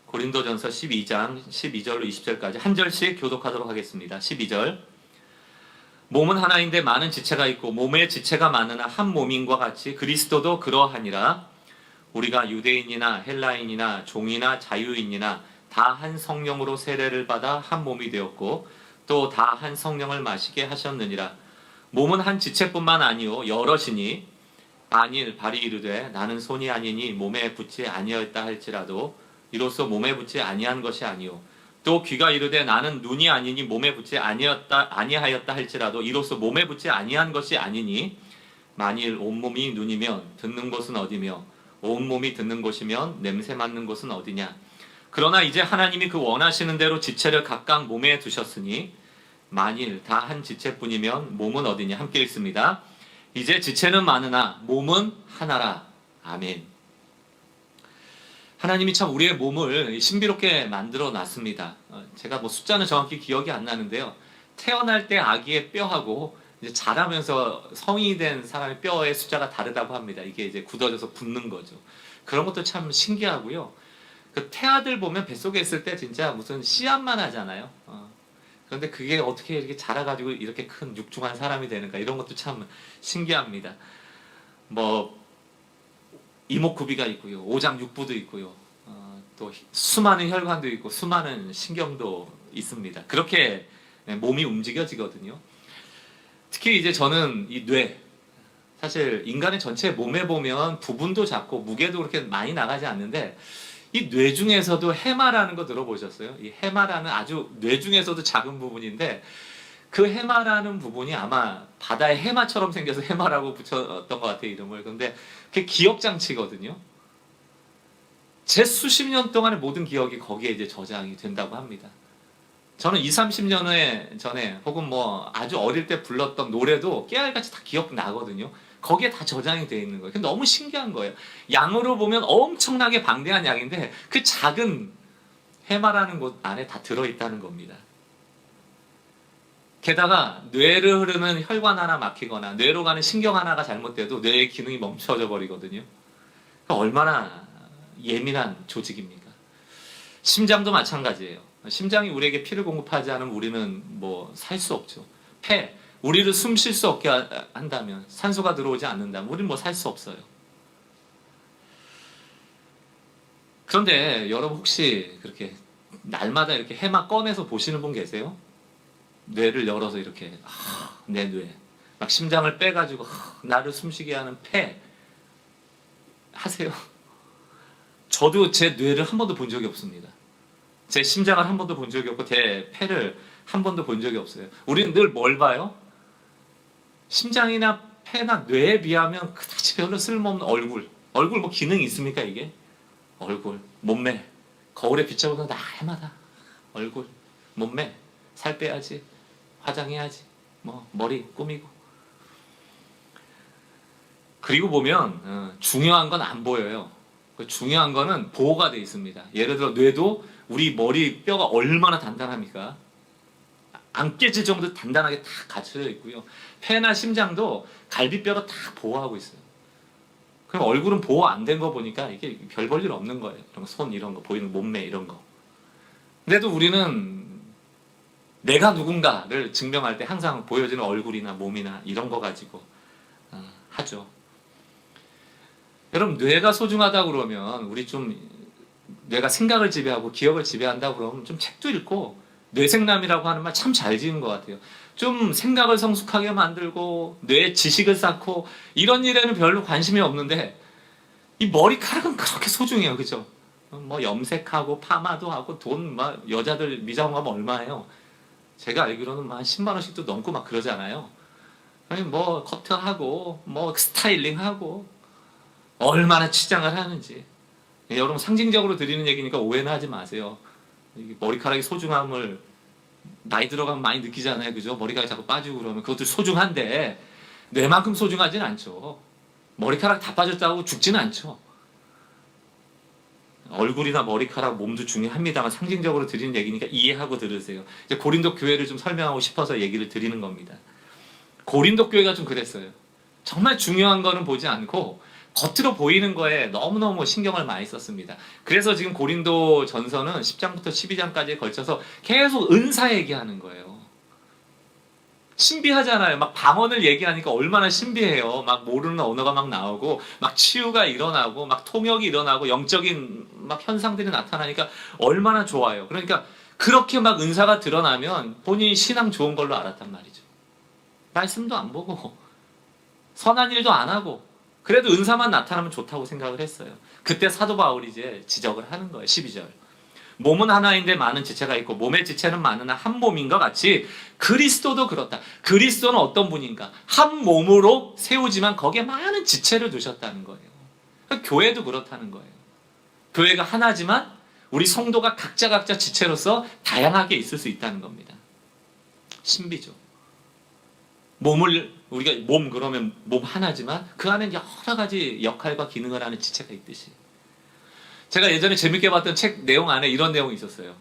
고린도전서 12장 12절로 20절까지 한 절씩 교독하도록 하겠습니다. 12절. 몸은 하나인데 많은 지체가 있고 몸의 지체가 많으나 한 몸인과 같이 그리스도도 그러하니라. 우리가 유대인이나 헬라인이나 종이나 자유인이나 다 한 성령으로 세례를 받아 한 몸이 되었고 또 다 한 성령을 마시게 하셨느니라. 몸은 한 지체뿐만 아니요 여럿이니 만일 발이 이르되 나는 손이 아니니 몸에 붙지 아니하였다 할지라도 이로써 몸에 붙지 아니한 것이 아니요 또 귀가 이르되 나는 눈이 아니니 몸에 붙지 아니하였다 할지라도 이로써 몸에 붙지 아니한 것이 아니니 만일 온몸이 눈이면 듣는 곳은 어디며 온몸이 듣는 곳이면 냄새 맡는 곳은 어디냐. 그러나 이제 하나님이 그 원하시는 대로 지체를 각각 몸에 두셨으니 만일 다 한 지체뿐이면 몸은 어디냐. 함께 읽습니다. 이제 지체는 많으나 몸은 하나라. 아멘. 하나님이 참 우리의 몸을 신비롭게 만들어 놨습니다. 제가 뭐 숫자는 정확히 기억이 안 나는데요. 태어날 때 아기의 뼈하고 이제 자라면서 성인이 된 사람의 뼈의 숫자가 다르다고 합니다. 이게 이제 굳어져서 붙는 거죠. 그런 것도 참 신기하고요. 그 태아들 보면 뱃속에 있을 때 진짜 무슨 씨앗만 하잖아요. 그런데 그게 어떻게 이렇게 자라가지고 이렇게 큰 육중한 사람이 되는가, 이런 것도 참 신기합니다. 뭐 이목구비가 있고요, 오장육부도 있고요, 또 수많은 혈관도 있고 수많은 신경도 있습니다. 그렇게 몸이 움직여지거든요. 특히 이제 저는 이 뇌, 사실 인간의 전체 몸에 보면 부분도 작고 무게도 그렇게 많이 나가지 않는데 이 뇌 중에서도 해마라는 거 들어보셨어요? 이 해마라는 아주 뇌 중에서도 작은 부분인데 그 해마라는 부분이 아마 바다의 해마처럼 생겨서 해마라고 붙였던 것 같아요, 이름을. 근데 그게 기억장치거든요. 제 수십 년 동안의 모든 기억이 거기에 이제 저장이 된다고 합니다. 저는 20, 30년 전에 혹은 뭐 아주 어릴 때 불렀던 노래도 깨알같이 다 기억나거든요. 거기에 다 저장이 되어 있는 거예요. 너무 신기한 거예요. 양으로 보면 엄청나게 방대한 양인데 그 작은 해마라는 곳 안에 다 들어있다는 겁니다. 게다가 뇌를 흐르는 혈관 하나 막히거나 뇌로 가는 신경 하나가 잘못돼도 뇌의 기능이 멈춰져 버리거든요. 그러니까 얼마나 예민한 조직입니까? 심장도 마찬가지예요. 심장이 우리에게 피를 공급하지 않으면 우리는 뭐 살 수 없죠. 폐, 우리를 숨 쉴 수 없게 한다면, 산소가 들어오지 않는다면 우리는 뭐 살 수 없어요. 그런데 여러분 혹시 그렇게 날마다 이렇게 해마 꺼내서 보시는 분 계세요? 뇌를 열어서 이렇게 내 뇌, 막 심장을 빼가지고 나를 숨쉬게 하는 폐 하세요? 저도 제 뇌를 한 번도 본 적이 없습니다. 제 심장을 한 번도 본 적이 없고 제 폐를 한 번도 본 적이 없어요. 우리는 늘 뭘 봐요? 심장이나 폐나 뇌에 비하면 그다지 별로 쓸모없는 얼굴 뭐 기능이 있습니까 이게? 얼굴, 몸매, 거울에 비춰보면 나 해마다. 얼굴, 몸매, 살 빼야지, 화장해야지, 뭐 머리 꾸미고. 그리고 보면 중요한 건 안 보여요. 중요한 거는 보호가 돼 있습니다. 예를 들어 뇌도 우리 머리 뼈가 얼마나 단단합니까? 안 깨질 정도로 단단하게 다 갖춰져 있고요. 폐나 심장도 갈비뼈가 다 보호하고 있어요. 그럼 얼굴은 보호 안 된 거 보니까 이게 별 볼 일 없는 거예요. 이런 거, 손 이런 거 보이는 몸매 이런 거. 근데도 우리는 내가 누군가를 증명할 때 항상 보여지는 얼굴이나 몸이나 이런 거 가지고 하죠. 여러분 뇌가 소중하다고 그러면 우리 좀 뇌가 생각을 지배하고 기억을 지배한다고 그러면 좀 책도 읽고 뇌생남이라고 하는 말 참 잘 지은 것 같아요. 좀 생각을 성숙하게 만들고 뇌에 지식을 쌓고 이런 일에는 별로 관심이 없는데 이 머리카락은 그렇게 소중해요. 그죠? 뭐 염색하고 파마도 하고 돈 막 여자들 미장원 가면 얼마예요? 제가 알기로는 막 10만 원씩도 넘고 막 그러잖아요. 아니 뭐 커트하고 뭐 스타일링하고 얼마나 치장을 하는지. 여러분 상징적으로 드리는 얘기니까 오해는 하지 마세요. 머리카락의 소중함을 나이 들어가면 많이 느끼잖아요. 그죠? 머리카락이 자꾸 빠지고 그러면 그것도 소중한데 뇌만큼 소중하진 않죠. 머리카락 다 빠졌다고 죽지는 않죠. 얼굴이나 머리카락, 몸도 중요합니다만 상징적으로 드리는 얘기니까 이해하고 들으세요. 이제 고린도 교회를 좀 설명하고 싶어서 얘기를 드리는 겁니다. 고린도 교회가 좀 그랬어요. 정말 중요한 거는 보지 않고 겉으로 보이는 거에 너무너무 신경을 많이 썼습니다. 그래서 지금 고린도 전서는 10장부터 12장까지에 걸쳐서 계속 은사 얘기하는 거예요. 신비하잖아요. 막 방언을 얘기하니까 얼마나 신비해요. 막 모르는 언어가 막 나오고, 막 치유가 일어나고, 막 통역이 일어나고, 영적인 막 현상들이 나타나니까 얼마나 좋아요. 그러니까 그렇게 막 은사가 드러나면 본인이 신앙 좋은 걸로 알았단 말이죠. 말씀도 안 보고, 선한 일도 안 하고, 그래도 은사만 나타나면 좋다고 생각을 했어요. 그때 사도 바울이 이제 지적을 하는 거예요. 12절. 몸은 하나인데 많은 지체가 있고 몸의 지체는 많으나 한 몸인가 같이 그리스도도 그렇다. 그리스도는 어떤 분인가? 한 몸으로 세우지만 거기에 많은 지체를 두셨다는 거예요. 그러니까 교회도 그렇다는 거예요. 교회가 하나지만 우리 성도가 각자 지체로서 다양하게 있을 수 있다는 겁니다. 신비죠. 우리가 몸 그러면 몸 하나지만 그 안에 여러 가지 역할과 기능을 하는 지체가 있듯이. 제가 예전에 재밌게 봤던 책 내용 안에 이런 내용이 있었어요.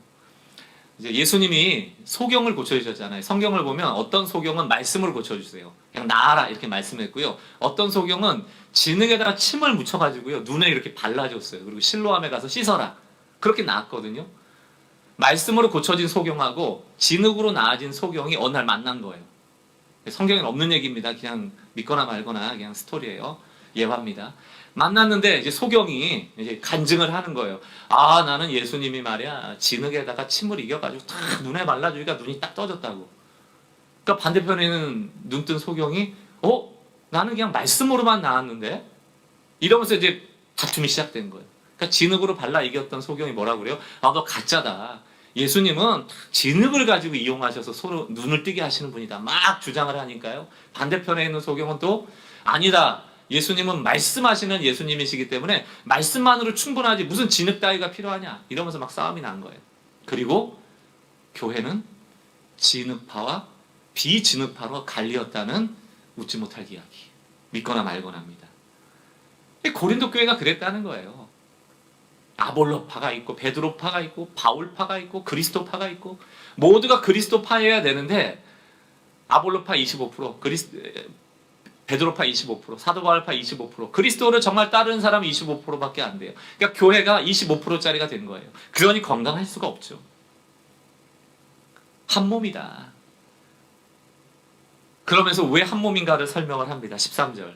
이제 예수님이 소경을 고쳐주셨잖아요. 성경을 보면 어떤 소경은 말씀으로 고쳐주세요. 그냥 나아라 이렇게 말씀했고요. 어떤 소경은 진흙에다가 침을 묻혀가지고요. 눈에 이렇게 발라줬어요. 그리고 실로암에 가서 씻어라. 그렇게 나았거든요. 말씀으로 고쳐진 소경하고 진흙으로 나아진 소경이 어느 날 만난 거예요. 성경에는 없는 얘기입니다. 그냥 믿거나 말거나 그냥 스토리예요. 예화입니다. 만났는데 이제 소경이 이제 간증을 하는 거예요. 아, 나는 예수님이 말이야 진흙에다가 침을 이겨가지고 탁 눈에 발라주니까 눈이 딱 떠졌다고. 그러니까 반대편에는 눈뜬 소경이 나는 그냥 말씀으로만 나왔는데 이러면서 이제 다툼이 시작된 거예요. 그러니까 진흙으로 발라 이겼던 소경이 뭐라고 그래요? 아, 너 가짜다. 예수님은 진흙을 가지고 이용하셔서 서로 눈을 뜨게 하시는 분이다. 막 주장을 하니까요. 반대편에 있는 소경은 또 아니다. 예수님은 말씀하시는 예수님이시기 때문에 말씀만으로 충분하지 무슨 진흙 따위가 필요하냐 이러면서 막 싸움이 난 거예요. 그리고 교회는 진흙파와 비진흙파로 갈리었다는 웃지 못할 이야기. 믿거나 말거나입니다. 고린도 교회가 그랬다는 거예요. 아볼로파가 있고 베드로파가 있고 바울파가 있고 그리스도파가 있고 모두가 그리스도파여야 되는데 아볼로파 25%, 베드로파 25%, 사도 바울파 25%, 그리스도를 정말 따르는 사람은 25%밖에 안 돼요. 그러니까 교회가 25%짜리가 된 거예요. 그러니 건강할 수가 없죠. 한 몸이다. 그러면서 왜 한 몸인가를 설명을 합니다. 13절.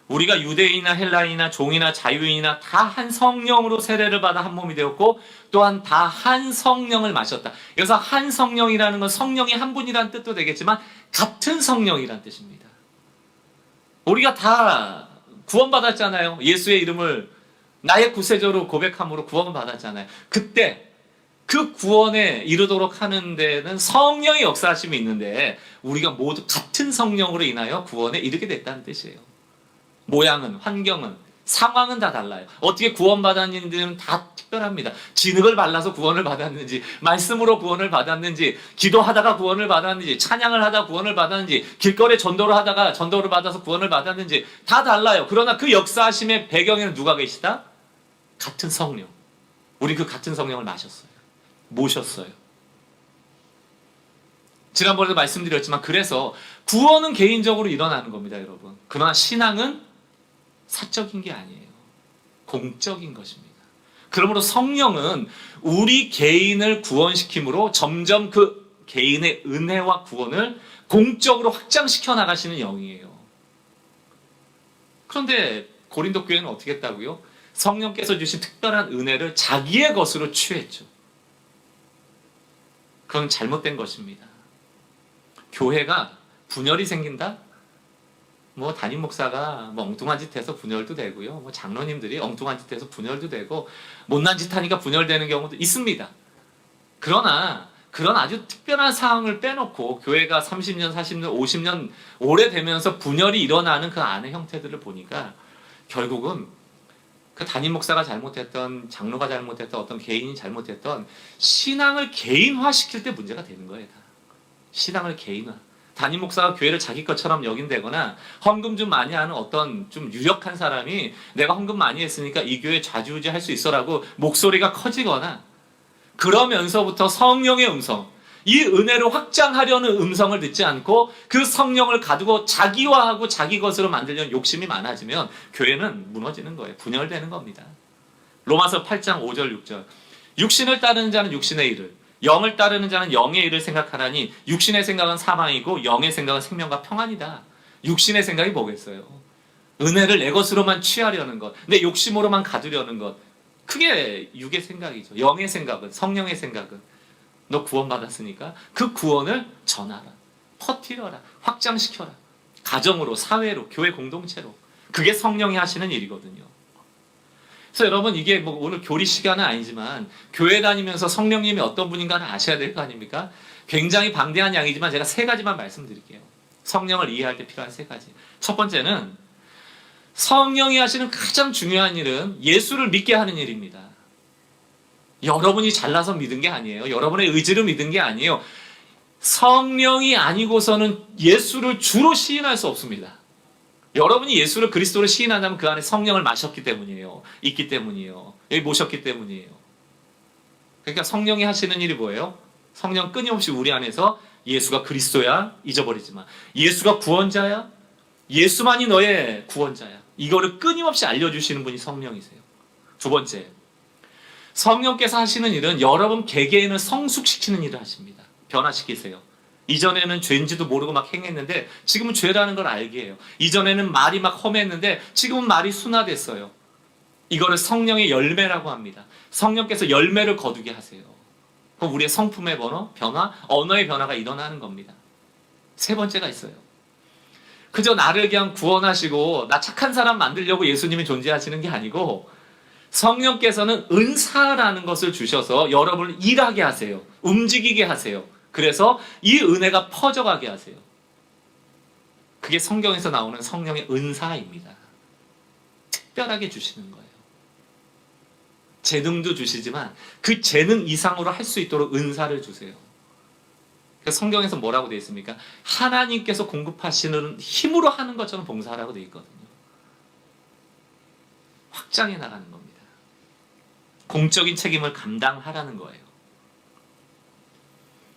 우리가 유대인이나 헬라인이나 종이나 자유인이나 다 한 성령으로 세례를 받아 한 몸이 되었고 또한 다 한 성령을 마셨다. 여기서 한 성령이라는 건 성령이 한 분이라는 뜻도 되겠지만 같은 성령이라는 뜻입니다. 우리가 다 구원받았잖아요. 예수의 이름을 나의 구세주로 고백함으로 구원을 받았잖아요. 그때 그 구원에 이르도록 하는 데는 성령의 역사하심이 있는데 우리가 모두 같은 성령으로 인하여 구원에 이르게 됐다는 뜻이에요. 모양은, 환경은, 상황은 다 달라요. 어떻게 구원받았는지는 다 특별합니다. 진흙을 발라서 구원을 받았는지, 말씀으로 구원을 받았는지, 기도하다가 구원을 받았는지, 찬양을 하다 구원을 받았는지, 길거리에 전도를 하다가 전도를 받아서 구원을 받았는지 다 달라요. 그러나 그 역사하심의 배경에는 누가 계시다? 같은 성령. 우리 그 같은 성령을 마셨어요. 모셨어요. 지난번에도 말씀드렸지만 그래서 구원은 개인적으로 일어나는 겁니다, 여러분. 그러나 신앙은 사적인 게 아니에요. 공적인 것입니다. 그러므로 성령은 우리 개인을 구원시킴으로 점점 그 개인의 은혜와 구원을 공적으로 확장시켜 나가시는 영이에요. 그런데 고린도 교회는 어떻게 했다고요? 성령께서 주신 특별한 은혜를 자기의 것으로 취했죠. 그건 잘못된 것입니다. 교회가 분열이 생긴다? 뭐 담임 목사가 뭐 엉뚱한 짓 해서 분열도 되고요. 뭐 장로님들이 엉뚱한 짓 해서 분열도 되고 못난 짓 하니까 분열되는 경우도 있습니다. 그러나 그런 아주 특별한 상황을 빼놓고 교회가 30년, 40년, 50년 오래되면서 분열이 일어나는 그 안의 형태들을 보니까 결국은 그 담임 목사가 잘못했던, 장로가 잘못했던, 어떤 개인이 잘못했던 신앙을 개인화시킬 때 문제가 되는 거예요. 다. 신앙을 개인화. 담임 목사가 교회를 자기 것처럼 여긴다거나 헌금 좀 많이 하는 어떤 좀 유력한 사람이 내가 헌금 많이 했으니까 이 교회 좌지우지 할 수 있어라고 목소리가 커지거나 그러면서부터 성령의 음성, 이 은혜를 확장하려는 음성을 듣지 않고 그 성령을 가두고 자기화하고 자기 것으로 만들려는 욕심이 많아지면 교회는 무너지는 거예요. 분열되는 겁니다. 로마서 8장 5절 6절. 육신을 따르는 자는 육신의 일을, 영을 따르는 자는 영의 일을 생각하라니 육신의 생각은 사망이고 영의 생각은 생명과 평안이다. 육신의 생각이 뭐겠어요? 은혜를 내 것으로만 취하려는 것, 내 욕심으로만 가두려는 것. 그게 육의 생각이죠. 영의 생각은, 성령의 생각은 너 구원받았으니까 그 구원을 전하라, 퍼뜨려라, 확장시켜라. 가정으로, 사회로, 교회 공동체로. 그게 성령이 하시는 일이거든요. 그래서 여러분, 이게 뭐 오늘 교리 시간은 아니지만 교회 다니면서 성령님이 어떤 분인가는 아셔야 될 거 아닙니까? 굉장히 방대한 양이지만 제가 세 가지만 말씀드릴게요. 성령을 이해할 때 필요한 세 가지. 첫 번째는 성령이 하시는 가장 중요한 일은 예수를 믿게 하는 일입니다. 여러분이 잘나서 믿은 게 아니에요. 여러분의 의지로 믿은 게 아니에요. 성령이 아니고서는 예수를 주로 시인할 수 없습니다. 여러분이 예수를 그리스도로 시인한다면 그 안에 성령을 마셨기 때문이에요. 있기 때문이에요. 여기 모셨기 때문이에요. 그러니까 성령이 하시는 일이 뭐예요? 성령 끊임없이 우리 안에서 예수가 그리스도야, 잊어버리지만 예수가 구원자야, 예수만이 너의 구원자야, 이거를 끊임없이 알려주시는 분이 성령이세요. 두 번째, 성령께서 하시는 일은 여러분 개개인을 성숙시키는 일을 하십니다. 변화시키세요. 이전에는 죄인지도 모르고 막 행했는데 지금은 죄라는 걸 알게 해요. 이전에는 말이 막 험했는데 지금은 말이 순화됐어요. 이거를 성령의 열매라고 합니다. 성령께서 열매를 거두게 하세요. 그럼 우리의 성품의 변화, 언어의 변화가 일어나는 겁니다. 세 번째가 있어요. 그저 나를 그냥 구원하시고 나 착한 사람 만들려고 예수님이 존재하시는 게 아니고 성령께서는 은사라는 것을 주셔서 여러분을 일하게 하세요. 움직이게 하세요. 그래서 이 은혜가 퍼져가게 하세요. 그게 성경에서 나오는 성령의 은사입니다. 특별하게 주시는 거예요. 재능도 주시지만 그 재능 이상으로 할 수 있도록 은사를 주세요. 그래서 성경에서 뭐라고 되어 있습니까? 하나님께서 공급하시는 힘으로 하는 것처럼 봉사하라고 되어 있거든요. 확장해 나가는 겁니다. 공적인 책임을 감당하라는 거예요.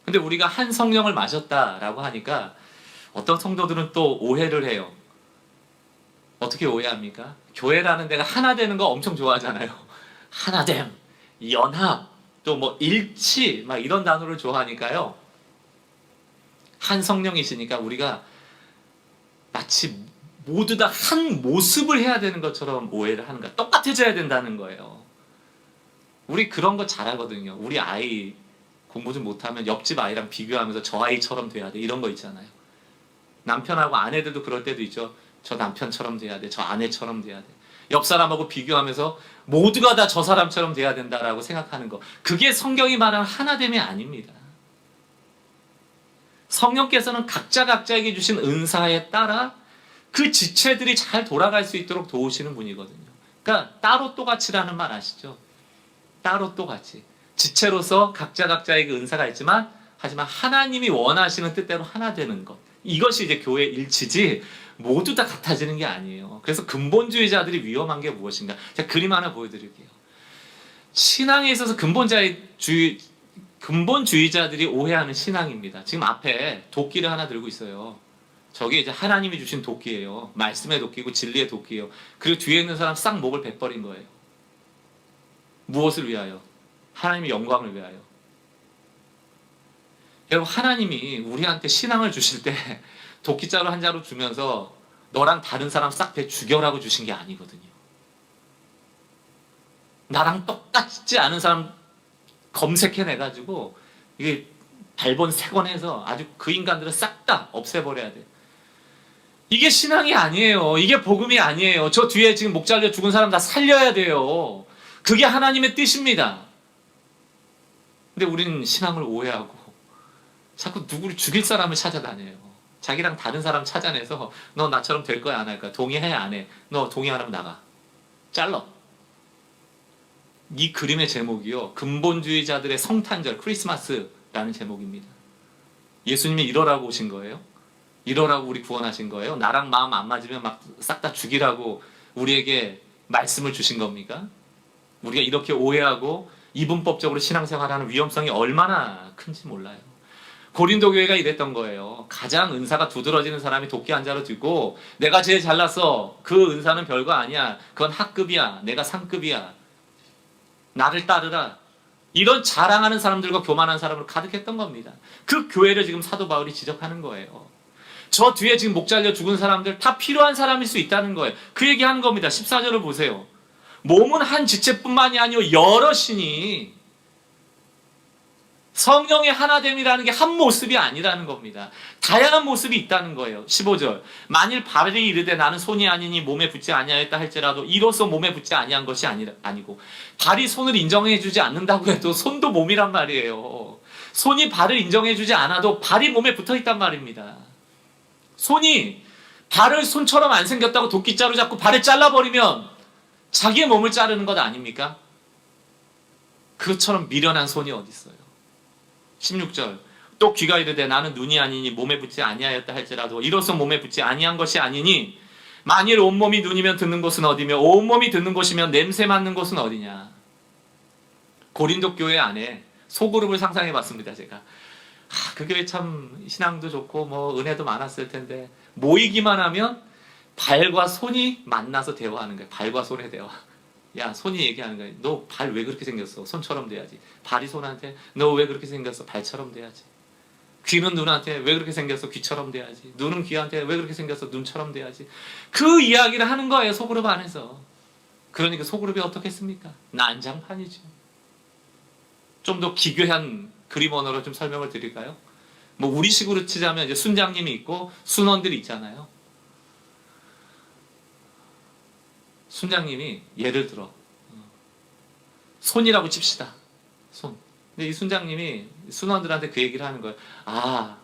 근데 우리가 한 성령을 마셨다라고 하니까 어떤 성도들은 또 오해를 해요. 어떻게 오해합니까? 교회라는 데가 하나 되는 거 엄청 좋아하잖아요. 하나됨, 연합, 또 뭐 일치, 막 이런 단어를 좋아하니까요. 한 성령이시니까 우리가 마치 모두 다 한 모습을 해야 되는 것처럼 오해를 하는 거야. 똑같아져야 된다는 거예요. 우리 그런 거 잘하거든요. 우리 아이 공부 좀 못하면 옆집 아이랑 비교하면서 저 아이처럼 돼야 돼. 이런 거 있잖아요. 남편하고 아내들도 그럴 때도 있죠. 저 남편처럼 돼야 돼. 저 아내처럼 돼야 돼. 옆 사람하고 비교하면서 모두가 다 저 사람처럼 돼야 된다라고 생각하는 거. 그게 성경이 말하는 하나됨이 아닙니다. 성령께서는 각자에게 주신 은사에 따라 그 지체들이 잘 돌아갈 수 있도록 도우시는 분이거든요. 그러니까 따로 또 같이라는 말 아시죠? 따로 또 같이. 지체로서 각자에게 은사가 있지만 하지만 하나님이 원하시는 뜻대로 하나 되는 것. 이것이 이제 교회의 일치지 모두 다 같아지는 게 아니에요. 그래서 근본주의자들이 위험한 게 무엇인가? 제가 그림 하나 보여드릴게요. 신앙에 있어서 근본주의자들이 오해하는 신앙입니다. 지금 앞에 도끼를 하나 들고 있어요. 저게 이제 하나님이 주신 도끼예요. 말씀의 도끼고 진리의 도끼예요. 그리고 뒤에 있는 사람 싹 목을 베버린 거예요. 무엇을 위하여? 하나님의 영광을 위하여. 여러분, 하나님이 우리한테 신앙을 주실 때 도끼자루 한 자루 주면서 너랑 다른 사람 싹 배 죽여라고 주신 게 아니거든요. 나랑 똑같지 않은 사람 검색해내가지고 이게 발본 세권해서 아주 그 인간들을 싹 다 없애버려야 돼. 이게 신앙이 아니에요. 이게 복음이 아니에요. 저 뒤에 지금 목 잘려 죽은 사람 다 살려야 돼요. 그게 하나님의 뜻입니다. 근데 우리는 신앙을 오해하고 자꾸 누구를 죽일 사람을 찾아다녀요. 자기랑 다른 사람 찾아내서 너 나처럼 될 거야 안 할 거야? 동의해 안 해? 너 동의 안 하면 나가. 잘라. 이 그림의 제목이요. 근본주의자들의 성탄절 크리스마스라는 제목입니다. 예수님이 이러라고 오신 거예요? 이러라고 우리 구원하신 거예요? 나랑 마음 안 맞으면 막 싹 다 죽이라고 우리에게 말씀을 주신 겁니까? 우리가 이렇게 오해하고 이분법적으로 신앙생활하는 위험성이 얼마나 큰지 몰라요. 고린도 교회가 이랬던 거예요. 가장 은사가 두드러지는 사람이 돕기 한 자로 두고 내가 제일 잘났어. 그 은사는 별거 아니야. 그건 하급이야. 내가 상급이야. 나를 따르라. 이런 자랑하는 사람들과 교만한 사람으로 가득했던 겁니다. 그 교회를 지금 사도 바울이 지적하는 거예요. 저 뒤에 지금 목 잘려 죽은 사람들 다 필요한 사람일 수 있다는 거예요. 그 얘기하는 겁니다. 14절을 보세요. 몸은 한 지체뿐만이 아니요 여럿이니 성령의 하나됨이라는 게 한 모습이 아니라는 겁니다. 다양한 모습이 있다는 거예요. 15절. 만일 발이 이르되 나는 손이 아니니 몸에 붙지 아니하였다 할지라도 이로써 몸에 붙지 아니한 것이 아니고 발이 손을 인정해 주지 않는다고 해도 손도 몸이란 말이에요. 손이 발을 인정해 주지 않아도 발이 몸에 붙어 있단 말입니다. 손이 발을 손처럼 안 생겼다고 도끼자루 잡고 발을 잘라버리면 자기의 몸을 자르는 것 아닙니까? 그것처럼 미련한 손이 어디 있어요? 16절. 또 귀가 이르되 나는 눈이 아니니 몸에 붙지 아니하였다 할지라도 이로써 몸에 붙지 아니한 것이 아니니 만일 온몸이 눈이면 듣는 곳은 어디며 온몸이 듣는 곳이면 냄새 맡는 곳은 어디냐. 고린도 교회 안에 소그룹을 상상해 봤습니다. 제가 그 교회 참 신앙도 좋고 뭐 은혜도 많았을 텐데 모이기만 하면 발과 손이 만나서 대화하는 거예요. 발과 손의 대화. 야, 손이 얘기하는 거야. 너 발 왜 그렇게 생겼어? 손처럼 돼야지. 발이 손한테 너 왜 그렇게 생겼어? 발처럼 돼야지. 귀는 눈한테 왜 그렇게 생겼어? 귀처럼 돼야지. 눈은 귀한테 왜 그렇게 생겼어? 눈처럼 돼야지. 그 이야기를 하는 거예요. 소그룹 안에서. 그러니까 소그룹이 어떻겠습니까? 난장판이죠. 좀 더 기괴한 그림 언어로 좀 설명을 드릴까요? 뭐 우리식으로 치자면 이제 순장님이 있고 순원들이 있잖아요. 순장님이 예를 들어 손이라고 칩시다. 손. 근데 이 순장님이 순원들한테 그 얘기를 하는 거예요. 아,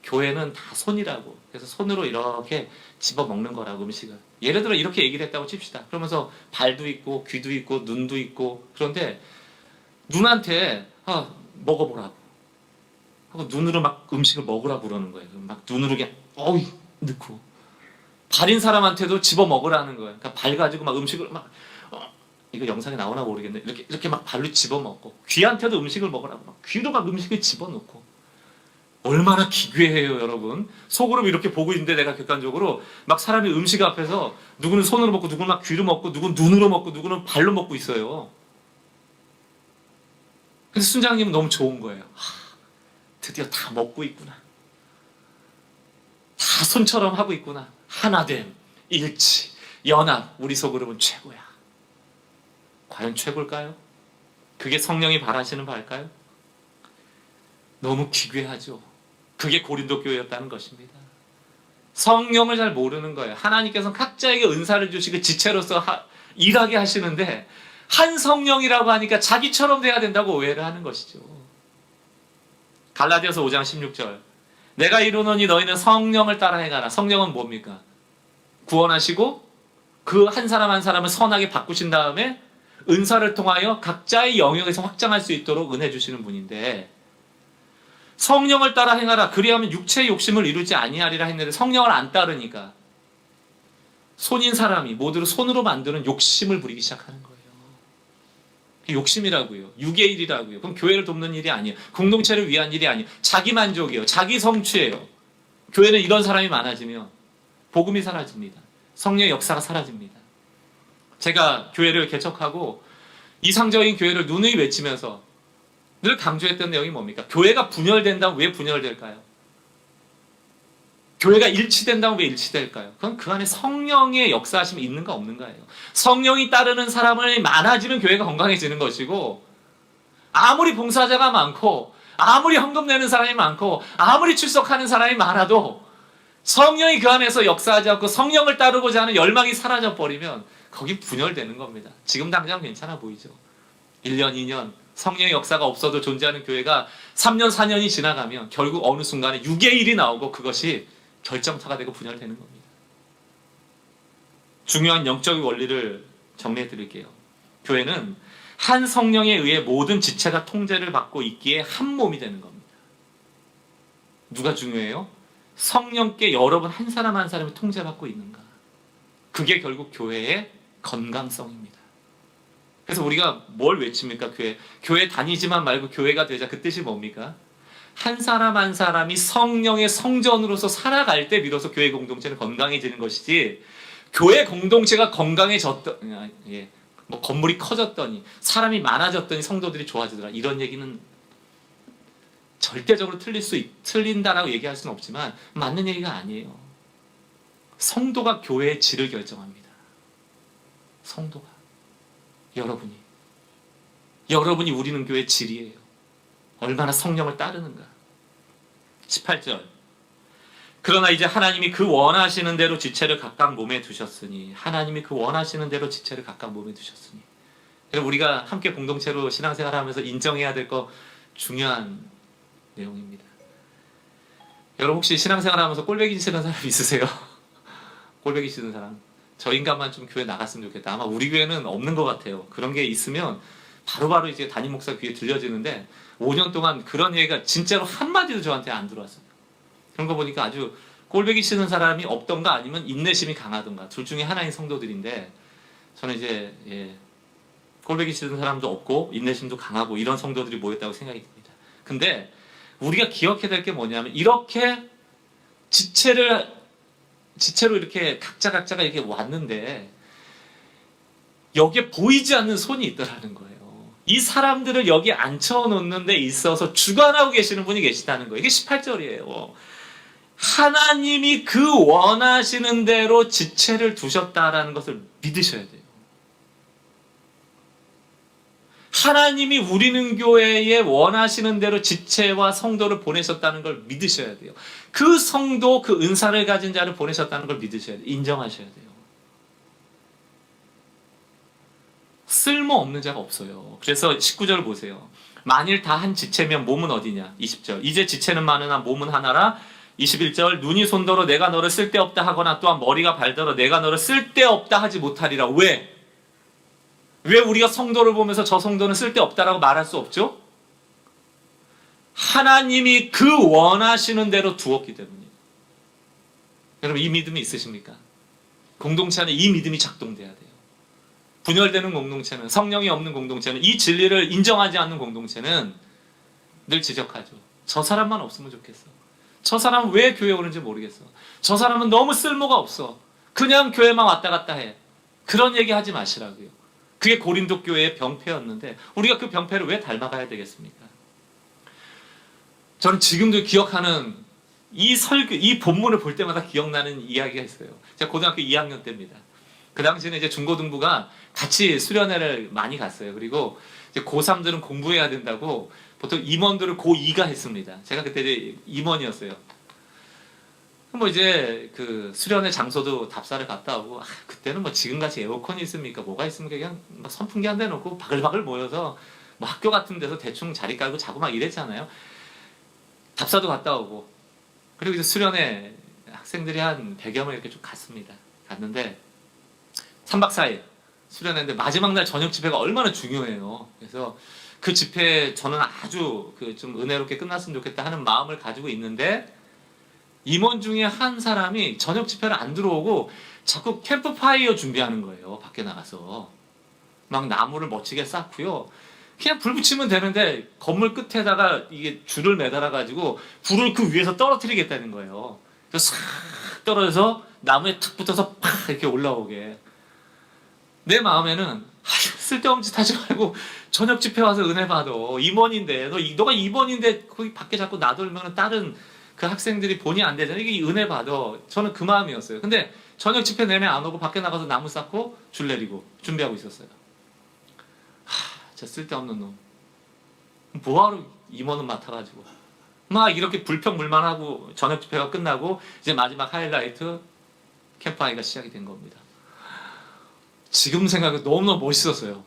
교회는 다 손이라고. 그래서 손으로 이렇게 집어 먹는 거라고 음식을. 예를 들어 이렇게 얘기를 했다고 칩시다. 그러면서 발도 있고 귀도 있고 눈도 있고 그런데 눈한테 먹어보라고 하고 눈으로 막 음식을 먹으라고 그러는 거예요. 막 눈으로 그냥 넣고 발인 사람한테도 집어 먹으라는 거예요. 그러니까 발 가지고 막 음식을 막 이거 영상에 나오나 모르겠네. 이렇게 막 발로 집어 먹고 귀한테도 음식을 먹으라고 막 귀로 막 음식을 집어 넣고 얼마나 기괴해요, 여러분. 속으로 이렇게 보고 있는데 내가 객관적으로 막 사람이 음식 앞에서 누구는 손으로 먹고 누구는 막 귀로 먹고 누구는 눈으로 먹고 누구는 발로 먹고 있어요. 근데 순장님은 너무 좋은 거예요. 드디어 다 먹고 있구나. 다 손처럼 하고 있구나. 하나됨, 일치, 연합. 우리 소그룹은 최고야. 과연 최고일까요? 그게 성령이 바라시는 바일까요? 너무 기괴하죠. 그게 고린도 교회였다는 것입니다. 성령을 잘 모르는 거예요. 하나님께서는 각자에게 은사를 주시고 지체로서 일하게 하시는데 한 성령이라고 하니까 자기처럼 돼야 된다고 오해를 하는 것이죠. 갈라디아서 5장 16절. 내가 이루노니 너희는 성령을 따라 행하라. 성령은 뭡니까? 구원하시고 그 한 사람 한 사람을 선하게 바꾸신 다음에 은사를 통하여 각자의 영역에서 확장할 수 있도록 은혜 주시는 분인데 성령을 따라 행하라. 그리하면 육체의 욕심을 이루지 아니하리라 했는데 성령을 안 따르니까 손인 사람이 모두를 손으로 만드는 욕심을 부리기 시작하는 거예요. 욕심이라고요. 육의 일이라고요. 그럼 교회를 돕는 일이 아니에요. 공동체를 위한 일이 아니에요. 자기 만족이에요. 자기 성취예요. 교회는 이런 사람이 많아지면 복음이 사라집니다. 성령의 역사가 사라집니다. 제가 교회를 개척하고 이상적인 교회를 누누이 외치면서 늘 강조했던 내용이 뭡니까? 교회가 분열된다면 왜 분열될까요? 교회가 일치된다면 왜 일치될까요? 그건 그 안에 성령의 역사하심이 있는가 없는가예요. 성령이 따르는 사람이 많아지면 교회가 건강해지는 것이고 아무리 봉사자가 많고 아무리 헌금 내는 사람이 많고 아무리 출석하는 사람이 많아도 성령이 그 안에서 역사하지 않고 성령을 따르고자 하는 열망이 사라져 버리면 거기 분열되는 겁니다. 지금 당장 괜찮아 보이죠. 1년, 2년 성령의 역사가 없어도 존재하는 교회가 3년, 4년이 지나가면 결국 어느 순간에 6의 1이 나오고 그것이 결정타가 되고 분열되는 겁니다. 중요한 영적인 원리를 정리해 드릴게요. 교회는 한 성령에 의해 모든 지체가 통제를 받고 있기에 한 몸이 되는 겁니다. 누가 중요해요? 성령께 여러분 한 사람 한 사람이 통제받고 있는가? 그게 결국 교회의 건강성입니다. 그래서 우리가 뭘 외칩니까? 교회 다니지만 말고 교회가 되자. 그 뜻이 뭡니까? 한 사람 한 사람이 성령의 성전으로서 살아갈 때 비로소 교회 공동체는 건강해지는 것이지, 교회 공동체가 건강해졌더, 예, 뭐 건물이 커졌더니 사람이 많아졌더니 성도들이 좋아지더라, 이런 얘기는 절대적으로 틀린다라고 얘기할 수는 없지만 맞는 얘기가 아니에요. 성도가 교회의 질을 결정합니다. 성도가, 여러분이 우리는 교회의 질이에요. 얼마나 성령을 따르는가. 18절. 그러나 이제 하나님이 그 원하시는 대로 지체를 각각 몸에 두셨으니, 하나님이 그 원하시는 대로 지체를 각각 몸에 두셨으니. 우리가 함께 공동체로 신앙생활하면서 인정해야 될 거 중요한 내용입니다. 여러분 혹시 신앙생활하면서 꼴배기 싫은 사람 있으세요? 꼴배기 싫은 사람. 저 인간만 좀 교회 나갔으면 좋겠다. 아마 우리 교회는 없는 것 같아요. 그런 게 있으면 바로바로 이제 담임 목사 귀에 들려지는데 5년 동안 그런 얘기가 진짜로 한마디도 저한테 안 들어왔어요. 그런 거 보니까 아주 꼴배기 싫은 사람이 없던가 아니면 인내심이 강하던가 둘 중에 하나인 성도들인데, 저는 이제 꼴배기 싫은 사람도 없고 인내심도 강하고 이런 성도들이 모였다고 생각이 듭니다. 근데 우리가 기억해야 될 게 뭐냐면, 이렇게 지체로 이렇게 각자가 이렇게 왔는데 여기에 보이지 않는 손이 있더라는 거예요. 이 사람들을 여기 앉혀놓는 데 있어서 주관하고 계시는 분이 계시다는 거예요. 이게 18절이에요. 하나님이 그 원하시는 대로 지체를 두셨다라는 것을 믿으셔야 돼요. 하나님이 우리는 교회에 원하시는 대로 지체와 성도를 보내셨다는 걸 믿으셔야 돼요. 그 성도, 그 은사를 가진 자를 보내셨다는 걸 믿으셔야 돼요. 인정하셔야 돼요. 쓸모없는 자가 없어요. 그래서 19절 보세요. 만일 다 한 지체면 몸은 어디냐? 20절. 이제 지체는 많으나 몸은 하나라. 21절. 눈이 손더러 내가 너를 쓸데없다 하거나 또한 머리가 발더러 내가 너를 쓸데없다 하지 못하리라. 왜? 왜 우리가 성도를 보면서 저 성도는 쓸데없다라고 말할 수 없죠? 하나님이 그 원하시는 대로 두었기 때문이에요. 여러분 이 믿음이 있으십니까? 공동체 안에 이 믿음이 작동돼야 돼요. 분열되는 공동체는, 성령이 없는 공동체는, 이 진리를 인정하지 않는 공동체는 늘 지적하죠. 저 사람만 없으면 좋겠어. 저 사람은 왜 교회 오는지 모르겠어. 저 사람은 너무 쓸모가 없어. 그냥 교회만 왔다 갔다 해. 그런 얘기 하지 마시라고요. 그게 고린도 교회의 병폐였는데 우리가 그 병폐를 왜 닮아가야 되겠습니까? 저는 지금도 기억하는 이 본문을 볼 때마다 기억나는 이야기가 있어요. 제가 고등학교 2학년 때입니다. 그 당시에는 이제 중고등부가 같이 수련회를 많이 갔어요. 그리고 이제 고3들은 공부해야 된다고 보통 임원들을 고2가 했습니다. 제가 그때 이제 임원이었어요. 뭐 이제 그 수련회 장소도 답사를 갔다 오고, 그때는 뭐 지금같이 에어컨이 있습니까? 뭐가 있습니까? 그냥 막 선풍기 한 대 놓고 바글바글 모여서 뭐 학교 같은 데서 대충 자리 깔고 자고 막 이랬잖아요. 답사도 갔다 오고, 그리고 이제 수련회 학생들이 한 100여 명 이렇게 좀 갔습니다. 갔는데 3박 4일 수련회인데 마지막 날 저녁 집회가 얼마나 중요해요. 그래서 그 집회 저는 아주 그 좀 은혜롭게 끝났으면 좋겠다 하는 마음을 가지고 있는데, 임원 중에 한 사람이 저녁 집회를 안 들어오고 자꾸 캠프파이어 준비하는 거예요. 밖에 나가서 막 나무를 멋지게 쌓고요. 그냥 불 붙이면 되는데 건물 끝에다가 이게 줄을 매달아 가지고 불을 그 위에서 떨어뜨리겠다는 거예요. 그래서 싹 떨어져서 나무에 탁 붙어서 팍 이렇게 올라오게. 내 마음에는 쓸데없는 짓 하지 말고 저녁 집회 와서 은혜 받아. 임원인데 너가 임원인데 거기 밖에 자꾸 놔두면 다른 그 학생들이 본의 안 되잖아요. 이게 은혜 받아. 저는 그 마음이었어요. 근데 저녁 집회 내내 안 오고 밖에 나가서 나무 쌓고 줄 내리고 준비하고 있었어요. 진짜 쓸데없는 놈. 뭐하러 임원은 맡아가지고 막 이렇게 불평불만하고 저녁 집회가 끝나고 이제 마지막 하이라이트 캠프파이어가 시작이 된 겁니다. 지금 생각해 너무너무 멋있었어요.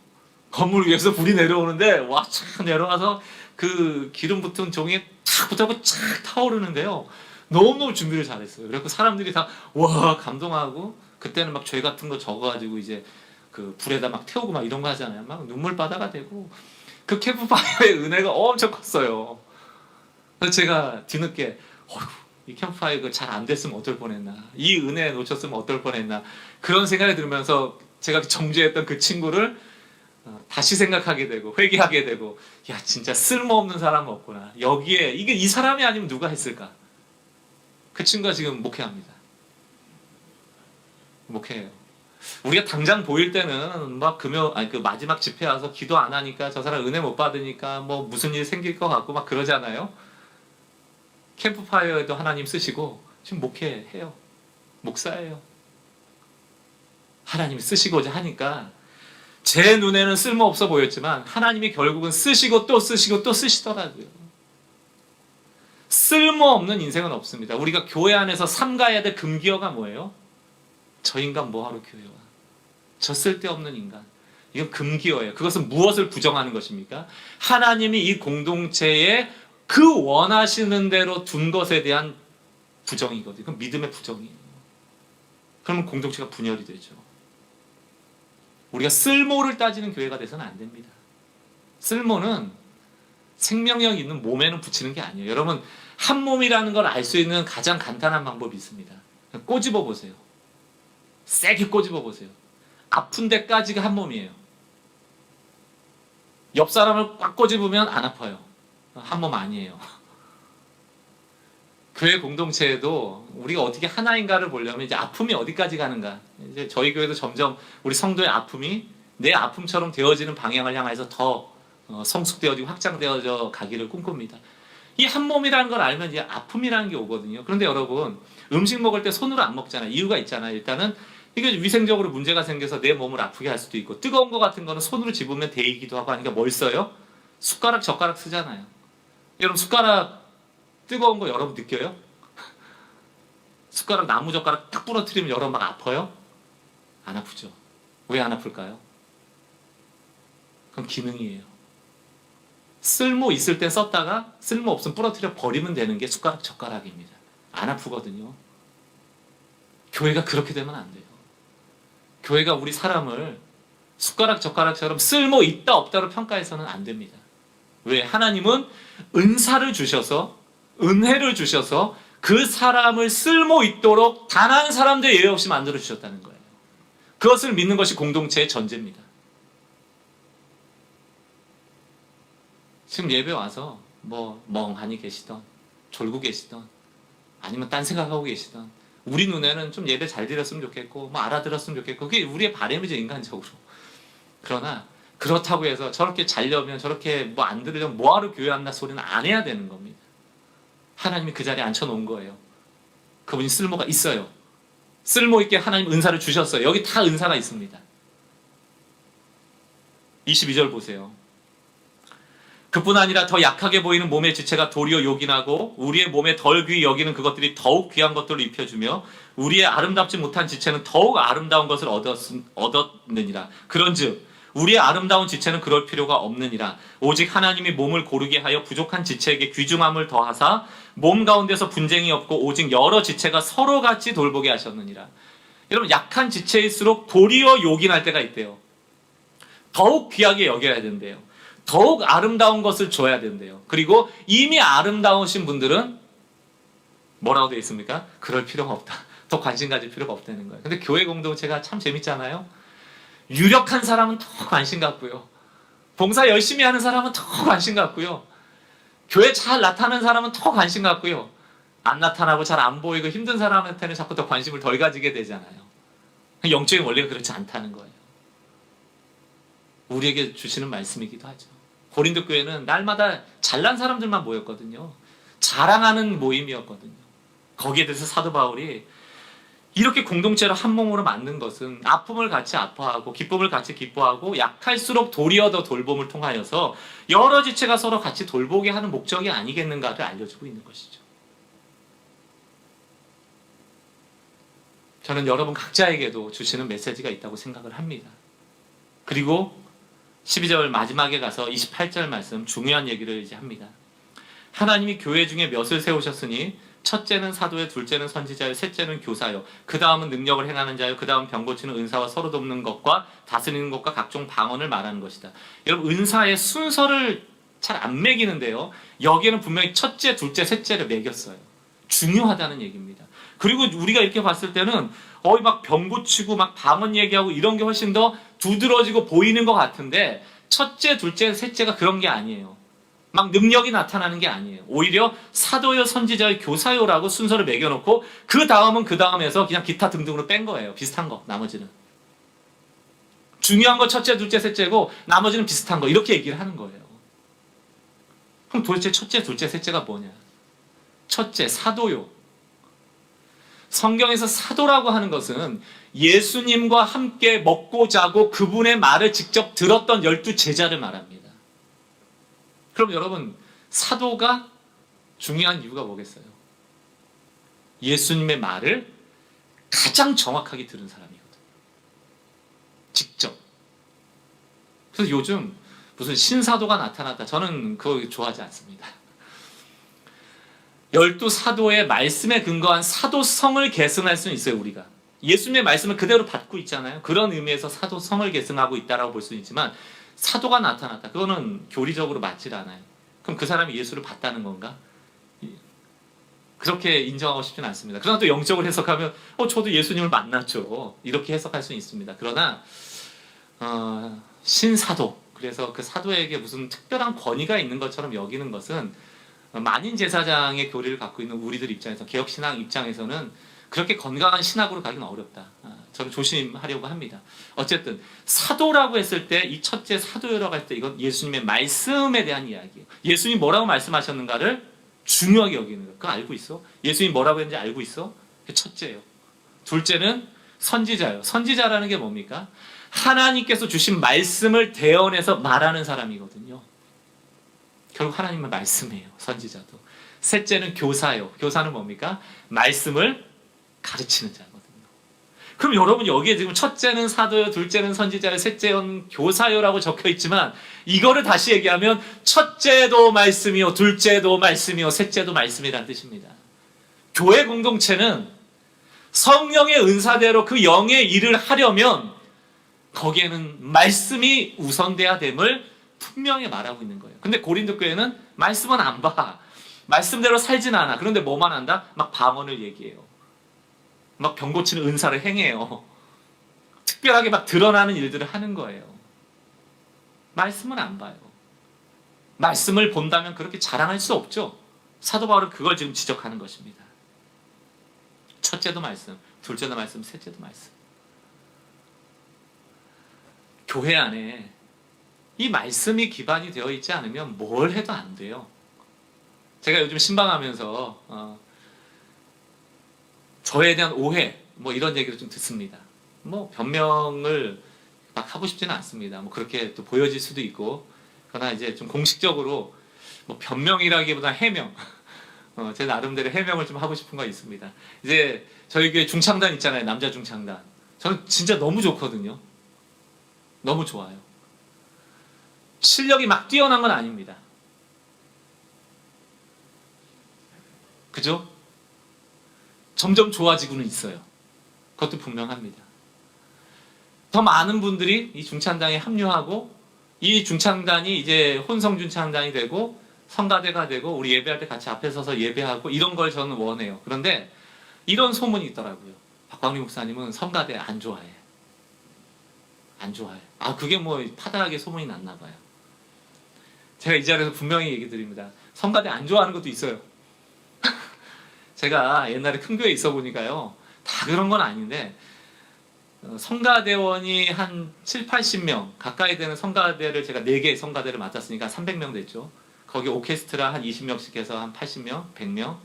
건물 위에서 불이 내려오는데 와 촥 내려와서 그 기름 붙은 종이에 탁 붙어서 쫙 타오르는데요. 너무너무 준비를 잘했어요. 그래서 사람들이 다 와 감동하고, 그때는 막 죄 같은 거 적어가지고 이제 그 불에다 막 태우고 막 이런 거 하잖아요. 막 눈물바다가 되고, 그 캠프파이어의 은혜가 엄청 컸어요. 그래서 제가 뒤늦게 이 캠프파이어가 잘 안 됐으면 어떨 뻔했나, 이 은혜 놓쳤으면 어떨 뻔했나, 그런 생각이 들면서 제가 정죄했던 그 친구를 다시 생각하게 되고 회개하게 되고, 야 진짜 쓸모없는 사람 없구나. 여기에 이게 이 사람이 아니면 누가 했을까? 그 친구가 지금 목회합니다. 목회해요. 우리가 당장 보일 때는 막 그 마지막 집회 와서 기도 안 하니까 저 사람 은혜 못 받으니까 뭐 무슨 일 생길 것 같고 막 그러잖아요. 캠프파이어에도 하나님 쓰시고 지금 목회해요. 목사예요. 하나님이 쓰시고자 하니까 제 눈에는 쓸모없어 보였지만 하나님이 결국은 쓰시고 또 쓰시고 또 쓰시더라고요. 쓸모없는 인생은 없습니다. 우리가 교회 안에서 삼가야 될 금기어가 뭐예요? 저 인간 뭐하러 교회 와? 저 쓸데없는 인간. 이건 금기어예요. 그것은 무엇을 부정하는 것입니까? 하나님이 이 공동체에 그 원하시는 대로 둔 것에 대한 부정이거든요. 그건 믿음의 부정이에요. 그러면 공동체가 분열이 되죠. 우리가 쓸모를 따지는 교회가 돼서는 안 됩니다. 쓸모는 생명력 있는 몸에는 붙이는 게 아니에요. 여러분, 한 몸이라는 걸 알 수 있는 가장 간단한 방법이 있습니다. 꼬집어 보세요. 세게 꼬집어 보세요. 아픈 데까지가 한 몸이에요. 옆 사람을 꽉 꼬집으면 안 아파요. 한 몸 아니에요. 교회 공동체에도 우리가 어떻게 하나인가를 보려면 이제 아픔이 어디까지 가는가. 이제 저희 교회도 점점 우리 성도의 아픔이 내 아픔처럼 되어지는 방향을 향해서 더 성숙되어지고 확장되어져 가기를 꿈꿉니다. 이 한 몸이라는 걸 알면 이제 아픔이라는 게 오거든요. 그런데 여러분, 음식 먹을 때 손으로 안 먹잖아요. 이유가 있잖아요. 일단은 이게 위생적으로 문제가 생겨서 내 몸을 아프게 할 수도 있고, 뜨거운 거 같은 거는 손으로 집으면 데이기도 하고 하니까 뭘 써요? 숟가락, 젓가락 쓰잖아요. 여러분, 숟가락 뜨거운 거 여러분 느껴요? 숟가락, 나무 젓가락 딱 부러뜨리면 여러분 막 아파요? 안 아프죠. 왜 안 아플까요? 그건 기능이에요. 쓸모 있을 때 썼다가 쓸모 없으면 부러뜨려 버리면 되는 게 숟가락, 젓가락입니다. 안 아프거든요. 교회가 그렇게 되면 안 돼요. 교회가 우리 사람을 숟가락, 젓가락처럼 쓸모 있다 없다로 평가해서는 안 됩니다. 왜? 하나님은 은사를 주셔서, 은혜를 주셔서 그 사람을 쓸모 있도록 단 한 사람도 예외 없이 만들어 주셨다는 거예요. 그것을 믿는 것이 공동체의 전제입니다. 지금 예배 와서 뭐 멍하니 계시던, 졸고 계시던, 아니면 딴 생각하고 계시던, 우리 눈에는 좀 예배 잘 드렸으면 좋겠고 뭐 알아들었으면 좋겠고, 그게 우리의 바람이죠, 인간적으로. 그러나 그렇다고 해서 저렇게 자려면, 저렇게 뭐 안 들으려면 뭐하러 교회 왔나 소리는 안 해야 되는 겁니다. 하나님이 그 자리에 앉혀놓은 거예요. 그분이 쓸모가 있어요. 쓸모 있게 하나님 은사를 주셨어요. 여기 다 은사가 있습니다. 22절 보세요. 그뿐 아니라 더 약하게 보이는 몸의 지체가 도리어 요긴하고 우리의 몸에 덜 귀히 여기는 그것들이 더욱 귀한 것들을 입혀주며 우리의 아름답지 못한 지체는 더욱 아름다운 것을 얻었느니라. 그런즉 우리의 아름다운 지체는 그럴 필요가 없느니라. 오직 하나님이 몸을 고르게 하여 부족한 지체에게 귀중함을 더하사 몸 가운데서 분쟁이 없고 오직 여러 지체가 서로 같이 돌보게 하셨느니라. 여러분, 약한 지체일수록 도리어 요긴할 때가 있대요. 더욱 귀하게 여겨야 된대요. 더욱 아름다운 것을 줘야 된대요. 그리고 이미 아름다우신 분들은 뭐라고 되어 있습니까? 그럴 필요가 없다. 더 관심 가질 필요가 없다는 거예요. 근데 교회 공동체가 참 재밌잖아요. 유력한 사람은 더 관심 갖고요. 봉사 열심히 하는 사람은 더 관심 갖고요. 교회 잘 나타나는 사람은 더 관심 갖고요. 안 나타나고 잘 안 보이고 힘든 사람한테는 자꾸 더 관심을 덜 가지게 되잖아요. 영적인 원리가 그렇지 않다는 거예요. 우리에게 주시는 말씀이기도 하죠. 고린도 교회는 날마다 잘난 사람들만 모였거든요. 자랑하는 모임이었거든요. 거기에 대해서 사도 바울이 이렇게 공동체로 한 몸으로 만든 것은 아픔을 같이 아파하고 기쁨을 같이 기뻐하고 약할수록 도리어 더 돌봄을 통하여서 여러 지체가 서로 같이 돌보게 하는 목적이 아니겠는가를 알려주고 있는 것이죠. 저는 여러분 각자에게도 주시는 메시지가 있다고 생각을 합니다. 그리고 12절 마지막에 가서 28절 말씀, 중요한 얘기를 이제 합니다. 하나님이 교회 중에 몇을 세우셨으니 첫째는 사도요, 둘째는 선지자요, 셋째는 교사요, 그 다음은 능력을 행하는 자요, 그 다음 병 고치는 은사와 서로 돕는 것과 다스리는 것과 각종 방언을 말하는 것이다. 여러분, 은사의 순서를 잘 안 매기는데요, 여기에는 분명히 첫째, 둘째, 셋째를 매겼어요. 중요하다는 얘기입니다. 그리고 우리가 이렇게 봤을 때는 막 병 고치고 막 방언 얘기하고 이런 게 훨씬 더 두드러지고 보이는 것 같은데 첫째, 둘째, 셋째가 그런 게 아니에요. 막 능력이 나타나는 게 아니에요. 오히려 사도요, 선지자요, 교사요라고 순서를 매겨놓고 그 다음은 그 다음에서 그냥 기타 등등으로 뺀 거예요. 비슷한 거, 나머지는. 중요한 거 첫째, 둘째, 셋째고 나머지는 비슷한 거 이렇게 얘기를 하는 거예요. 그럼 도대체 첫째, 둘째, 셋째가 뭐냐? 첫째, 사도요. 성경에서 사도라고 하는 것은 예수님과 함께 먹고 자고 그분의 말을 직접 들었던 12 제자를 말합니다. 그럼 여러분, 사도가 중요한 이유가 뭐겠어요? 예수님의 말을 가장 정확하게 들은 사람이거든요. 직접. 그래서 요즘 무슨 신사도가 나타났다. 저는 그거 좋아하지 않습니다. 12 사도의 말씀에 근거한 사도성을 계승할 수는 있어요, 우리가. 예수님의 말씀을 그대로 받고 있잖아요. 그런 의미에서 사도성을 계승하고 있다라고 볼 수는 있지만 사도가 나타났다. 그거는 교리적으로 맞질 않아요. 그럼 그 사람이 예수를 봤다는 건가? 그렇게 인정하고 싶지는 않습니다. 그러나 또 영적으로 해석하면 저도 예수님을 만났죠. 이렇게 해석할 수는 있습니다. 그러나 신사도, 그래서 그 사도에게 무슨 특별한 권위가 있는 것처럼 여기는 것은 만인 제사장의 교리를 갖고 있는 우리들 입장에서, 개혁신앙 입장에서는 그렇게 건강한 신학으로 가기는 어렵다. 저는 조심하려고 합니다. 어쨌든 사도라고 했을 때 이 첫째 사도라고 할 때 이건 예수님의 말씀에 대한 이야기예요. 예수님이 뭐라고 말씀하셨는가를 중요하게 여기는 거예요. 그거 알고 있어? 예수님이 뭐라고 했는지 알고 있어? 그게 첫째예요. 둘째는 선지자예요. 선지자라는 게 뭡니까? 하나님께서 주신 말씀을 대언해서 말하는 사람이거든요. 결국 하나님의 말씀이에요. 선지자도. 셋째는 교사예요. 교사는 뭡니까? 말씀을 가르치는 자거든요. 그럼 여러분, 여기에 지금 첫째는 사도요, 둘째는 선지자요, 셋째는 교사요라고 적혀 있지만 이거를 다시 얘기하면 첫째도 말씀이요, 둘째도 말씀이요, 셋째도 말씀이라는 뜻입니다. 교회 공동체는 성령의 은사대로 그 영의 일을 하려면 거기에는 말씀이 우선돼야 됨을 분명히 말하고 있는 거예요. 근데 고린도 교회는 말씀은 안 봐. 말씀대로 살진 않아. 그런데 뭐만 한다? 막 방언을 얘기해요. 막 병 고치는 은사를 행해요. 특별하게 막 드러나는 일들을 하는 거예요. 말씀은 안 봐요. 말씀을 본다면 그렇게 자랑할 수 없죠. 사도 바울은 그걸 지금 지적하는 것입니다. 첫째도 말씀, 둘째도 말씀, 셋째도 말씀. 교회 안에 이 말씀이 기반이 되어 있지 않으면 뭘 해도 안 돼요. 제가 요즘 신방하면서 저에 대한 오해 이런 얘기를 좀 듣습니다. 변명을 막 하고 싶지는 않습니다. 그렇게 또 보여질 수도 있고, 그러나 이제 좀 공식적으로 변명이라기보다 해명, 제 나름대로 해명을 좀 하고 싶은 거 있습니다. 이제 저희 교회 중창단 있잖아요. 남자 중창단. 저는 진짜 너무 좋거든요. 너무 좋아요. 실력이 막 뛰어난 건 아닙니다. 그죠? 점점 좋아지고는 있어요. 그것도 분명합니다. 더 많은 분들이 이 중창단에 합류하고 이 중창단이 이제 혼성 중창단이 되고 성가대가 되고 우리 예배할 때 같이 앞에 서서 예배하고 이런 걸 저는 원해요. 그런데 이런 소문이 있더라고요. 박광림 목사님은 성가대 안 좋아해. 안 좋아해. 그게 파다하게 소문이 났나 봐요. 제가 이 자리에서 분명히 얘기 드립니다. 성가대 안 좋아하는 것도 있어요. 제가 옛날에 큰 교회에 있어 보니까요. 다 그런 건 아닌데 성가대원이 한 7, 80명 가까이 되는 성가대를 제가 4개 성가대를 맡았으니까 300명 됐죠. 거기 오케스트라 한 20명씩 해서 한 80명, 100명.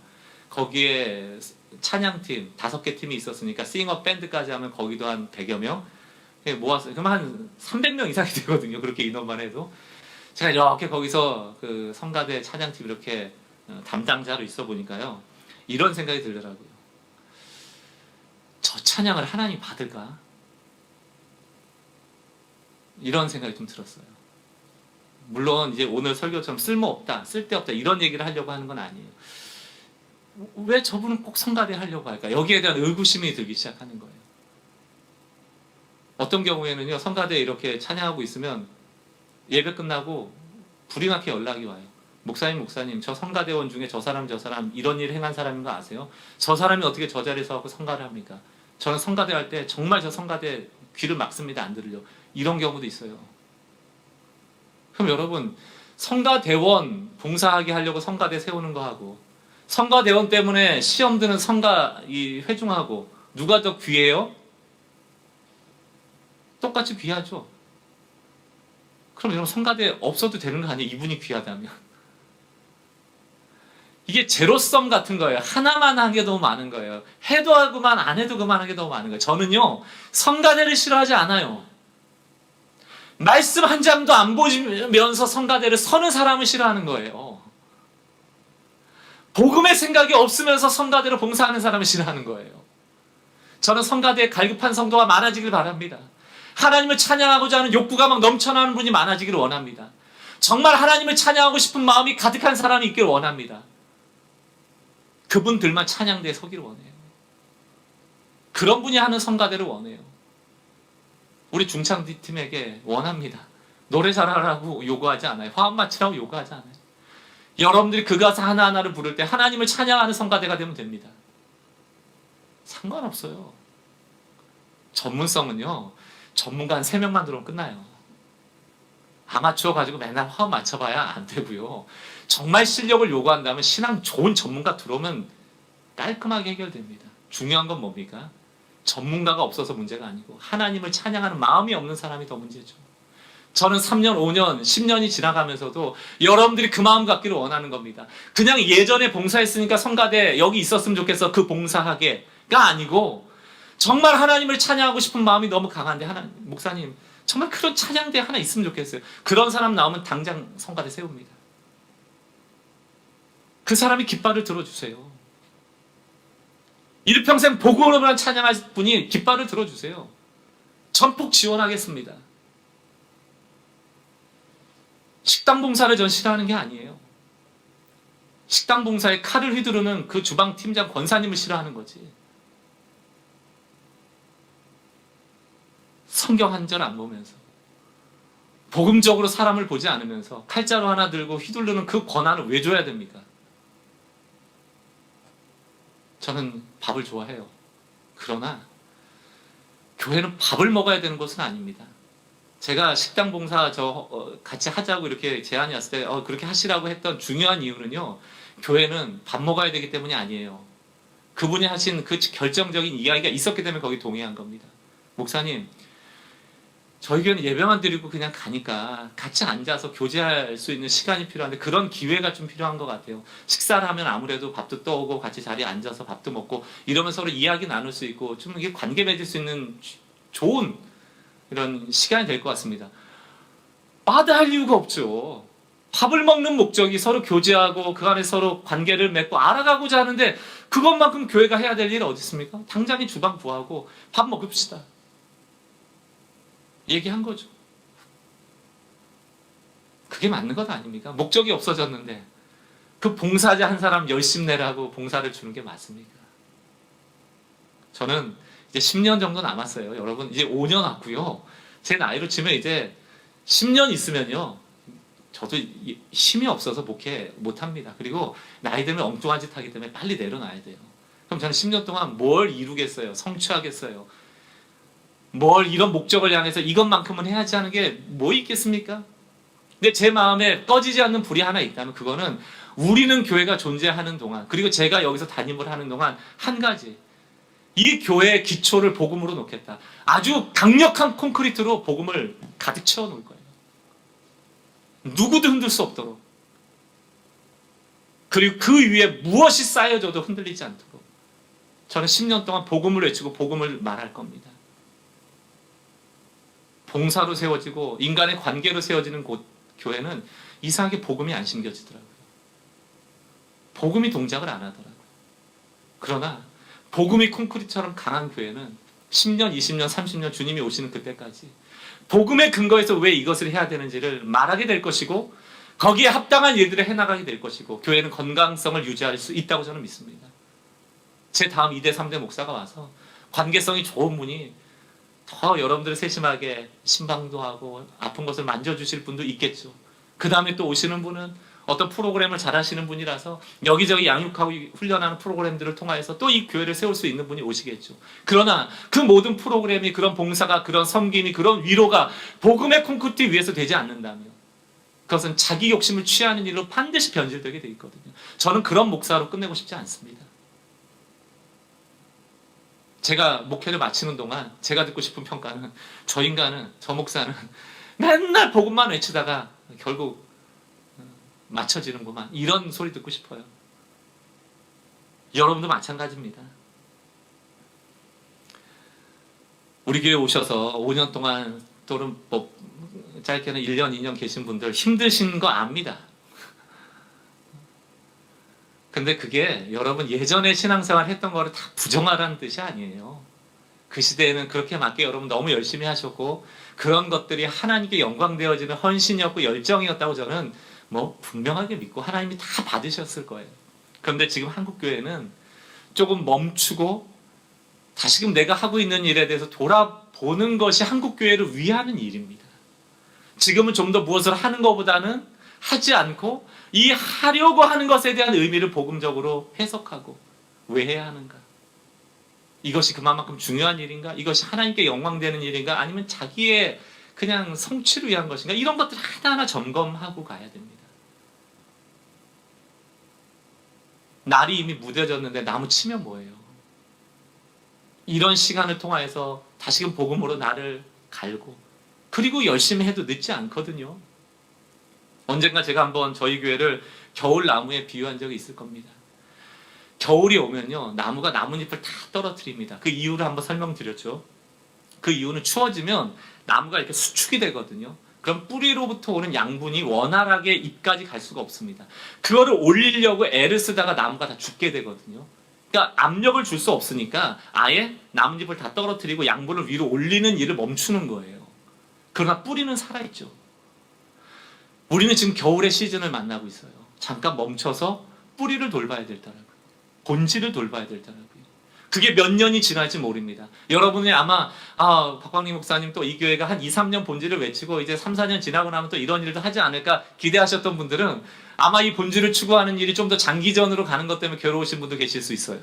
거기에 찬양팀 5개 팀이 있었으니까 싱어 밴드까지 하면 거기도 한 100여 명 모았어요. 그럼 한 300명 이상이 되거든요. 그렇게 인원만 해도. 제가 이렇게 거기서 그 성가대 찬양팀 이렇게 담당자로 있어 보니까요. 이런 생각이 들더라고요. 저 찬양을 하나님 받을까? 이런 생각이 좀 들었어요. 물론 이제 오늘 설교처럼 쓸모없다, 쓸데없다 이런 얘기를 하려고 하는 건 아니에요. 왜 저분은 꼭 성가대 하려고 할까? 여기에 대한 의구심이 들기 시작하는 거예요. 어떤 경우에는요, 성가대에 이렇게 찬양하고 있으면 예배 끝나고 불이 나게 연락이 와요. 목사님, 저 성가대원 중에 저 사람 이런 일 행한 사람인 거 아세요? 저 사람이 어떻게 저 자리에서 하고 성가를 합니까? 저는 성가대 할 때 정말 저 성가대 귀를 막습니다. 안 들으려. 이런 경우도 있어요. 그럼 여러분, 성가대원 봉사하게 하려고 성가대 세우는 거 하고, 성가대원 때문에 시험 드는 성가 이 회중하고 누가 더 귀해요? 똑같이 귀하죠. 그럼 여러분, 성가대 없어도 되는 거 아니에요? 이분이 귀하다면. 이게 제로섬 같은 거예요. 하나만 한 게 너무 많은 거예요. 해도 하고만 안 해도 그만한 게 너무 많은 거예요. 저는요, 성가대를 싫어하지 않아요. 말씀 한 장도 안 보면서 성가대를 서는 사람을 싫어하는 거예요. 복음의 생각이 없으면서 성가대로 봉사하는 사람을 싫어하는 거예요. 저는 성가대에 갈급한 성도가 많아지길 바랍니다. 하나님을 찬양하고자 하는 욕구가 막 넘쳐나는 분이 많아지기를 원합니다. 정말 하나님을 찬양하고 싶은 마음이 가득한 사람이 있기를 원합니다. 그분들만 찬양대에 서기를 원해요. 그런 분이 하는 성가대를 원해요. 우리 중창팀에게 원합니다. 노래 잘하라고 요구하지 않아요. 화음 맞추라고 요구하지 않아요. 여러분들이 그 가사 하나하나를 부를 때 하나님을 찬양하는 성가대가 되면 됩니다. 상관없어요. 전문성은요, 전문가 한 3명만 들어오면 끝나요. 아마추어 가지고 맨날 화음 맞춰봐야 안 되고요. 정말 실력을 요구한다면 신앙 좋은 전문가 들어오면 깔끔하게 해결됩니다. 중요한 건 뭡니까? 전문가가 없어서 문제가 아니고 하나님을 찬양하는 마음이 없는 사람이 더 문제죠. 저는 3년, 5년, 10년이 지나가면서도 여러분들이 그 마음 갖기를 원하는 겁니다. 그냥 예전에 봉사했으니까 성가대 여기 있었으면 좋겠어, 그 봉사하게가 아니고 정말 하나님을 찬양하고 싶은 마음이 너무 강한데, 목사님 정말 그런 찬양대 하나 있으면 좋겠어요. 그런 사람 나오면 당장 성가대 세웁니다. 그 사람이 깃발을 들어주세요. 일평생 복음으로만 찬양할 분이 깃발을 들어주세요. 전폭 지원하겠습니다. 식당 봉사를 전 싫어하는 게 아니에요. 식당 봉사에 칼을 휘두르는 그 주방 팀장 권사님을 싫어하는 거지. 성경 한 절 안 보면서, 복음적으로 사람을 보지 않으면서 칼자루 하나 들고 휘두르는 그 권한을 왜 줘야 됩니까? 저는 밥을 좋아해요. 그러나 교회는 밥을 먹어야 되는 것은 아닙니다. 제가 식당 봉사 같이 하자고 이렇게 제안이 왔을 때 그렇게 하시라고 했던 중요한 이유는요, 교회는 밥 먹어야 되기 때문이 아니에요. 그분이 하신 그 결정적인 이야기가 있었기 때문에 거기 동의한 겁니다. 목사님, 저희 교회는 예배만 드리고 그냥 가니까 같이 앉아서 교제할 수 있는 시간이 필요한데 그런 기회가 좀 필요한 것 같아요. 식사를 하면 아무래도 밥도 떠오고 같이 자리에 앉아서 밥도 먹고 이러면 서로 이야기 나눌 수 있고 좀 이게 관계 맺을 수 있는 좋은 이런 시간이 될 것 같습니다. 마다할 이유가 없죠. 밥을 먹는 목적이 서로 교제하고 그 안에 서로 관계를 맺고 알아가고자 하는데 그것만큼 교회가 해야 될 일이 어디 있습니까? 당장에 주방 구하고 밥 먹읍시다. 얘기한 거죠. 그게 맞는 것 아닙니까? 목적이 없어졌는데 그 봉사자 한 사람 열심 내라고 봉사를 주는 게 맞습니까? 저는 이제 10년 정도 남았어요. 여러분, 이제 5년 왔고요. 제 나이로 치면 이제 10년 있으면요, 저도 힘이 없어서 목회 못합니다. 그리고 나이 들면 엉뚱한 짓 하기 때문에 빨리 내려놔야 돼요. 그럼 저는 10년 동안 뭘 이루겠어요? 성취하겠어요? 뭘 이런 목적을 향해서 이것만큼은 해야지 하는 게 뭐 있겠습니까? 근데 제 마음에 꺼지지 않는 불이 하나 있다면 그거는 우리는 교회가 존재하는 동안, 그리고 제가 여기서 담임을 하는 동안 한 가지, 이 교회의 기초를 복음으로 놓겠다. 아주 강력한 콘크리트로 복음을 가득 채워놓을 거예요. 누구도 흔들 수 없도록. 그리고 그 위에 무엇이 쌓여져도 흔들리지 않도록 저는 10년 동안 복음을 외치고 복음을 말할 겁니다. 봉사로 세워지고 인간의 관계로 세워지는 곳 교회는 이상하게 복음이 안 심겨지더라고요. 복음이 동작을 안 하더라고요. 그러나 복음이 콘크리트처럼 강한 교회는 10년, 20년, 30년 주님이 오시는 그때까지 복음의 근거에서 왜 이것을 해야 되는지를 말하게 될 것이고 거기에 합당한 일들을 해나가게 될 것이고 교회는 건강성을 유지할 수 있다고 저는 믿습니다. 제 다음 2대, 3대 목사가 와서 관계성이 좋은 분이 더 여러분들을 세심하게 신방도 하고 아픈 것을 만져주실 분도 있겠죠. 그 다음에 또 오시는 분은 어떤 프로그램을 잘 하시는 분이라서 여기저기 양육하고 훈련하는 프로그램들을 통해서 또 이 교회를 세울 수 있는 분이 오시겠죠. 그러나 그 모든 프로그램이, 그런 봉사가, 그런 섬김이, 그런 위로가 복음의 콘크리트 위에서 되지 않는다면 그것은 자기 욕심을 취하는 일로 반드시 변질되게 돼 있거든요. 저는 그런 목사로 끝내고 싶지 않습니다. 제가 목회를 마치는 동안 제가 듣고 싶은 평가는 저 인간은, 저 목사는 맨날 복음만 외치다가 결국 맞춰지는구만, 이런 소리 듣고 싶어요. 여러분도 마찬가지입니다. 우리 교회 오셔서 5년 동안 또는 뭐 짧게는 1년, 2년 계신 분들 힘드신 거 압니다. 근데 그게 여러분 예전에 신앙생활 했던 거를 다 부정하라는 뜻이 아니에요. 그 시대에는 그렇게 맞게 여러분 너무 열심히 하셨고 그런 것들이 하나님께 영광되어지는 헌신이었고 열정이었다고 저는 뭐 분명하게 믿고 하나님이 다 받으셨을 거예요. 그런데 지금 한국교회는 조금 멈추고 다시금 내가 하고 있는 일에 대해서 돌아보는 것이 한국교회를 위하는 일입니다. 지금은 좀 더 무엇을 하는 것보다는 하지 않고 이 하려고 하는 것에 대한 의미를 복음적으로 해석하고 왜 해야 하는가? 이것이 그만큼 중요한 일인가? 이것이 하나님께 영광되는 일인가? 아니면 자기의 그냥 성취를 위한 것인가? 이런 것들 하나하나 점검하고 가야 됩니다. 날이 이미 무뎌졌는데 나무 치면 뭐예요? 이런 시간을 통하여서 다시금 복음으로 나를 갈고 그리고 열심히 해도 늦지 않거든요. 언젠가 제가 한번 저희 교회를 겨울 나무에 비유한 적이 있을 겁니다. 겨울이 오면요, 나무가 나뭇잎을 다 떨어뜨립니다. 그 이유를 한번 설명드렸죠. 그 이유는 추워지면 나무가 이렇게 수축이 되거든요. 그럼 뿌리로부터 오는 양분이 원활하게 잎까지 갈 수가 없습니다. 그거를 올리려고 애를 쓰다가 나무가 다 죽게 되거든요. 그러니까 압력을 줄 수 없으니까 아예 나뭇잎을 다 떨어뜨리고 양분을 위로 올리는 일을 멈추는 거예요. 그러나 뿌리는 살아있죠. 우리는 지금 겨울의 시즌을 만나고 있어요. 잠깐 멈춰서 뿌리를 돌봐야 되더라고요. 본질을 돌봐야 되더라고요. 그게 몇 년이 지날지 모릅니다. 여러분이 아마 박광림 목사님 또 이 교회가 한 2, 3년 본질을 외치고 이제 3, 4년 지나고 나면 또 이런 일도 하지 않을까 기대하셨던 분들은 아마 이 본질을 추구하는 일이 좀 더 장기전으로 가는 것 때문에 괴로우신 분도 계실 수 있어요.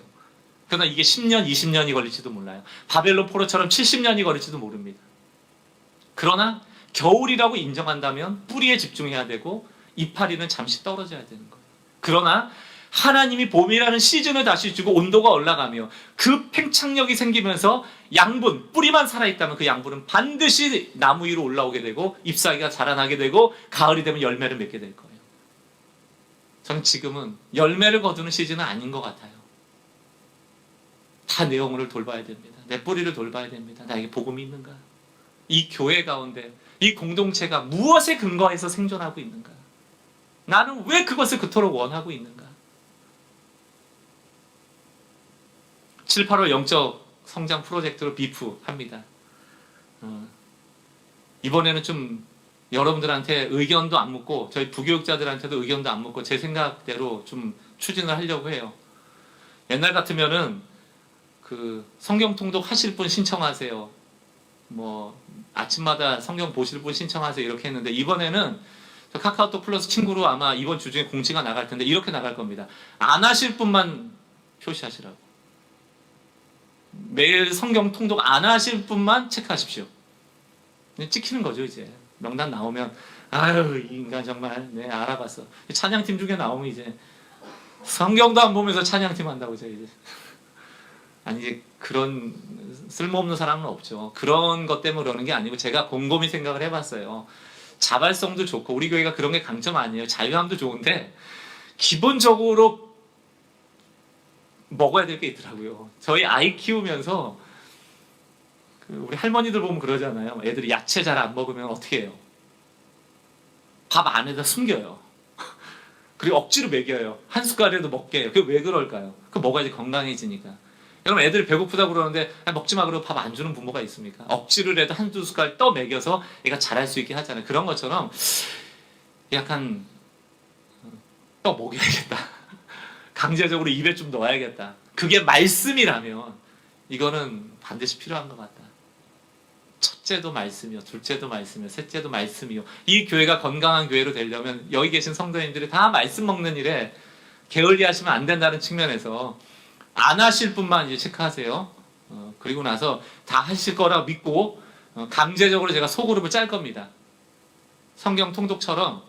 그러나 이게 10년, 20년이 걸릴지도 몰라요. 바벨론 포로처럼 70년이 걸릴지도 모릅니다. 그러나 겨울이라고 인정한다면 뿌리에 집중해야 되고 이파리는 잠시 떨어져야 되는 거예요. 그러나 하나님이 봄이라는 시즌을 다시 주고 온도가 올라가며 그 팽창력이 생기면서 양분, 뿌리만 살아있다면 그 양분은 반드시 나무 위로 올라오게 되고 잎사귀가 자라나게 되고 가을이 되면 열매를 맺게 될 거예요. 저는 지금은 열매를 거두는 시즌은 아닌 것 같아요. 다 내 영혼을 돌봐야 됩니다. 내 뿌리를 돌봐야 됩니다. 나에게 복음이 있는가? 이 교회 가운데 이 공동체가 무엇에 근거해서 생존하고 있는가? 나는 왜 그것을 그토록 원하고 있는가? 7, 8월 영적 성장 프로젝트로 비프 합니다. 이번에는 좀 여러분들한테 의견도 안 묻고 저희 부교육자들한테도 의견도 안 묻고 제 생각대로 좀 추진을 하려고 해요. 옛날 같으면은 그 성경 통독 하실 분 신청하세요. 뭐 아침마다 성경 보실 분 신청하세요. 이렇게 했는데 이번에는 저 카카오톡 플러스 친구로 아마 이번 주 중에 공지가 나갈 텐데 이렇게 나갈 겁니다. 안 하실 분만 표시하시라고. 매일 성경 통독 안 하실 분만 체크하십시오. 찍히는 거죠. 이제 명단 나오면 아유 이 인간 정말 네 알아봤어. 찬양팀 중에 나오면 이제 성경도 안 보면서 찬양팀 한다고 이제 아니 이제 그런 쓸모없는 사람은 없죠. 그런 것 때문에 그러는 게 아니고 제가 곰곰이 생각을 해봤어요. 자발성도 좋고 우리 교회가 그런 게 강점 아니에요. 자유함도 좋은데 기본적으로 먹어야 될 게 있더라고요. 저희 아이 키우면서 우리 할머니들 보면 그러잖아요. 애들이 야채 잘 안 먹으면 어떻게 해요? 밥 안에다 숨겨요. 그리고 억지로 먹여요. 한 숟갈이라도 먹게 해요. 그게 왜 그럴까요? 그거 먹어야지 건강해지니까. 여러분 애들이 배고프다고 그러는데 먹지 마 그러고 밥 안 주는 부모가 있습니까? 억지로라도 한두 숟갈 떠 먹여서 애가 잘할 수 있게 하잖아요. 그런 것처럼 약간 떠 먹여야겠다. 강제적으로 입에 좀 넣어야겠다. 그게 말씀이라면 이거는 반드시 필요한 것 같다. 첫째 첫째도 말씀이요, 둘째도 말씀이요, 셋째도 말씀이요. 이 교회가 건강한 교회로 되려면 여기 계신 성도님들이 다 말씀 먹는 일에 게을리하시면 안 된다는 측면에서 안 하실 분만 이제 체크하세요. 그리고 나서 다 하실 거라 믿고 강제적으로 제가 소그룹을 짤 겁니다. 성경 통독처럼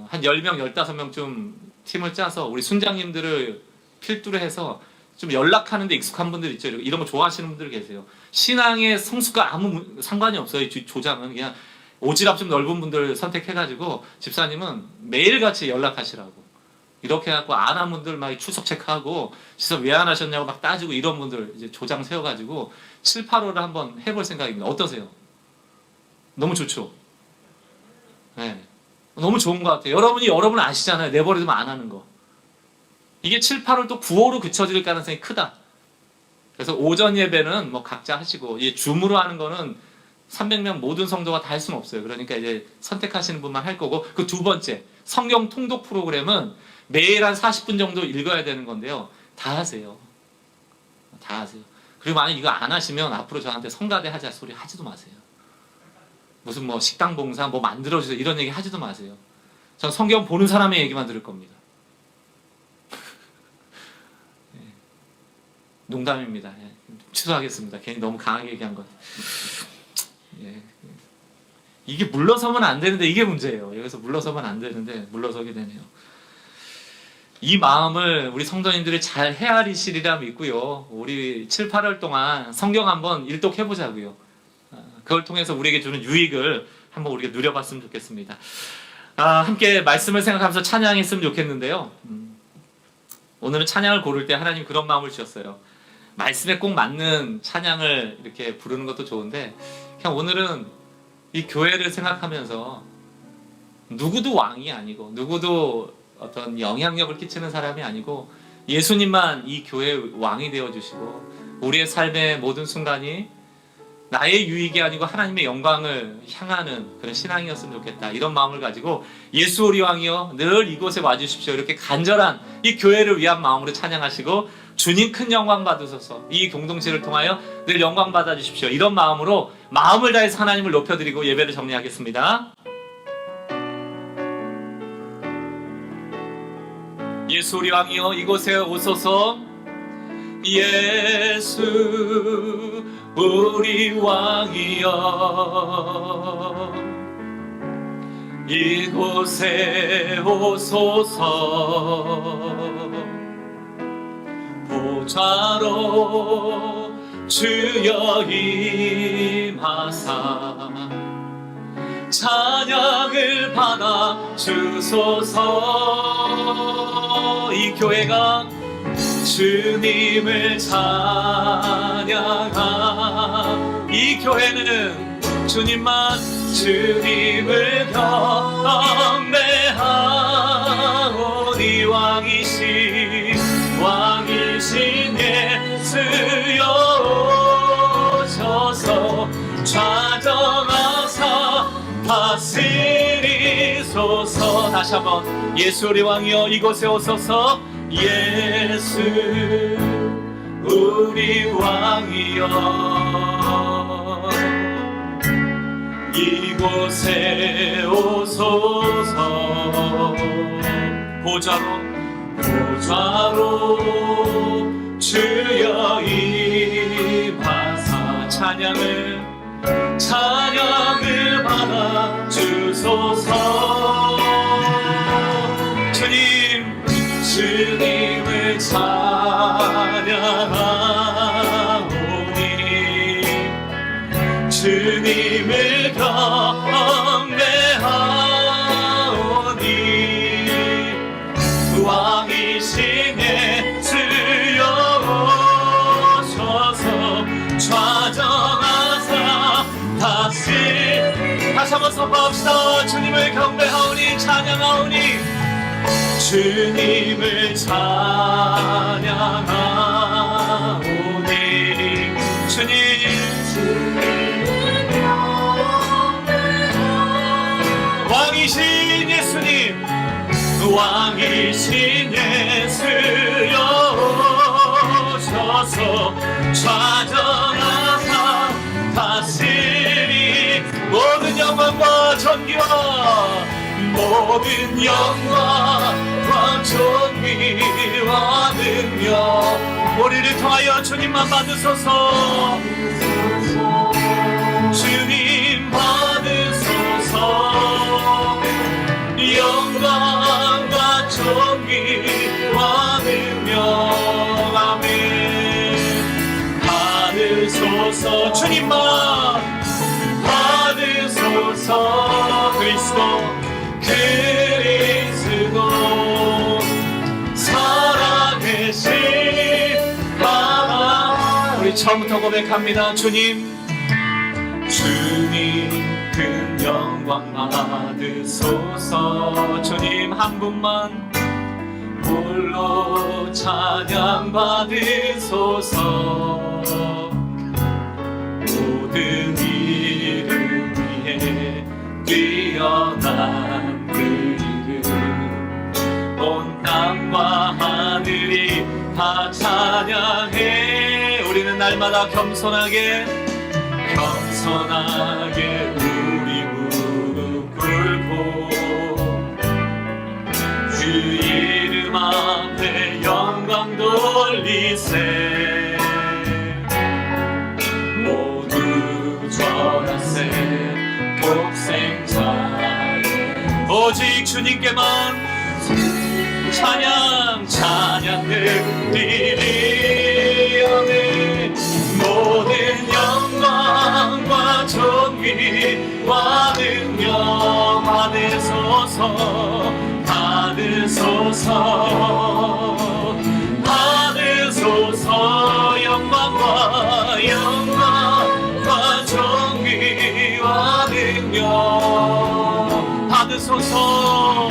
한 10명, 15명쯤 팀을 짜서 우리 순장님들을 필두로 해서 좀 연락하는데 익숙한 분들 있죠. 이런 거 좋아하시는 분들 계세요. 신앙의 성숙과 아무 상관이 없어요. 이 조장은 그냥 오지랖 좀 넓은 분들 선택해가지고 집사님은 매일같이 연락하시라고. 이렇게 해갖고 안 한 분들 막 출석 체크하고 집사 왜 안 하셨냐고 막 따지고 이런 분들 이제 조장 세워가지고 7, 8월을 한번 해볼 생각입니다. 어떠세요? 너무 좋죠? 네. 너무 좋은 것 같아요. 여러분 아시잖아요. 내버려두면 안 하는 거. 이게 7, 8월 또 9월로 그쳐질 가능성이 크다. 그래서 오전 예배는 뭐 각자 하시고, 이 줌으로 하는 거는 300명 모든 성도가 다 할 수는 없어요. 그러니까 이제 선택하시는 분만 할 거고, 그 두 번째, 성경 통독 프로그램은 매일 한 40분 정도 읽어야 되는 건데요. 다 하세요. 다 하세요. 그리고 만약 이거 안 하시면 앞으로 저한테 성가대 하자 소리 하지도 마세요. 무슨 뭐 식당 봉사 뭐 만들어주세요 이런 얘기 하지도 마세요. 전 성경 보는 사람의 얘기만 들을 겁니다. 네. 농담입니다. 예. 취소하겠습니다. 괜히 너무 강하게 얘기한 것. 예. 이게 물러서면 안 되는데 이게 문제예요. 여기서 물러서면 안 되는데 물러서게 되네요. 이 마음을 우리 성도님들이 잘 헤아리시리라 믿고요. 우리 7, 8월 동안 성경 한번 일독해보자고요. 그걸 통해서 우리에게 주는 유익을 한번 우리가 누려봤으면 좋겠습니다. 함께 말씀을 생각하면서 찬양했으면 좋겠는데요. 오늘은 찬양을 고를 때 하나님 그런 마음을 주셨어요. 말씀에 꼭 맞는 찬양을 이렇게 부르는 것도 좋은데 그냥 오늘은 이 교회를 생각하면서 누구도 왕이 아니고 누구도 어떤 영향력을 끼치는 사람이 아니고 예수님만 이 교회의 왕이 되어주시고 우리의 삶의 모든 순간이 나의 유익이 아니고 하나님의 영광을 향하는 그런 신앙이었으면 좋겠다. 이런 마음을 가지고 예수 우리 왕이여 늘 이곳에 와주십시오. 이렇게 간절한 이 교회를 위한 마음으로 찬양하시고 주님 큰 영광 받으소서. 이 공동체를 통하여 늘 영광 받아주십시오. 이런 마음으로 마음을 다해서 하나님을 높여드리고 예배를 정리하겠습니다. 예수 우리 왕이여 이곳에 오소서. 예수 우리 왕이여 이곳에 오소서. 보좌로 주여 임하사 찬양을 받아 주소서. 이 교회가 주님을 찬양하 이 교회는 주님을 경배하오니 왕이신 예수여 오셔서 좌정하사 다스리소서. 다시 한번 예수 우리 왕이여 이곳에 오소서. 예수 우리 왕이여 이곳에 오소서. 보좌로 주여 임하사 찬양을 받아 주소서. 주님을 찬양하오니 주님을 경배하오니 왕이신 예수여 오셔서 좌정하사 다시 한번 선포합시다. 주님을 경배하오니 찬양하오니 주님을 찬양하오니 왕이신 예수님 왕이신 예수여 오셔서 좌정하사 다스리 존귀와 모든 영광과 존귀와 능력 우리를 통하여 주님만 받으소서. 주님 받으소서. 영광과 존귀와 능력 아멘. 받으소서. 주님만 받으소서. 그리스도 살아계신 바라. 우리 처음부터 고백합니다. 주님 큰 영광 받으소서. 주님 한 분만 홀로 찬양 받으소서. 모든 이름 위에 뛰어난 그 이름 온 땅과 하늘이 다 찬양해. 우리는 날마다 겸손하게 우리 무릎 꿇고 주 이름 앞에 영광 돌리세. 모두 절하세 독생자의 오직 주님께만 찬양 드리리. 아멘. 모든 영광과 존귀와 능력 받으소서. 영광과 존귀와 능력 받으소서.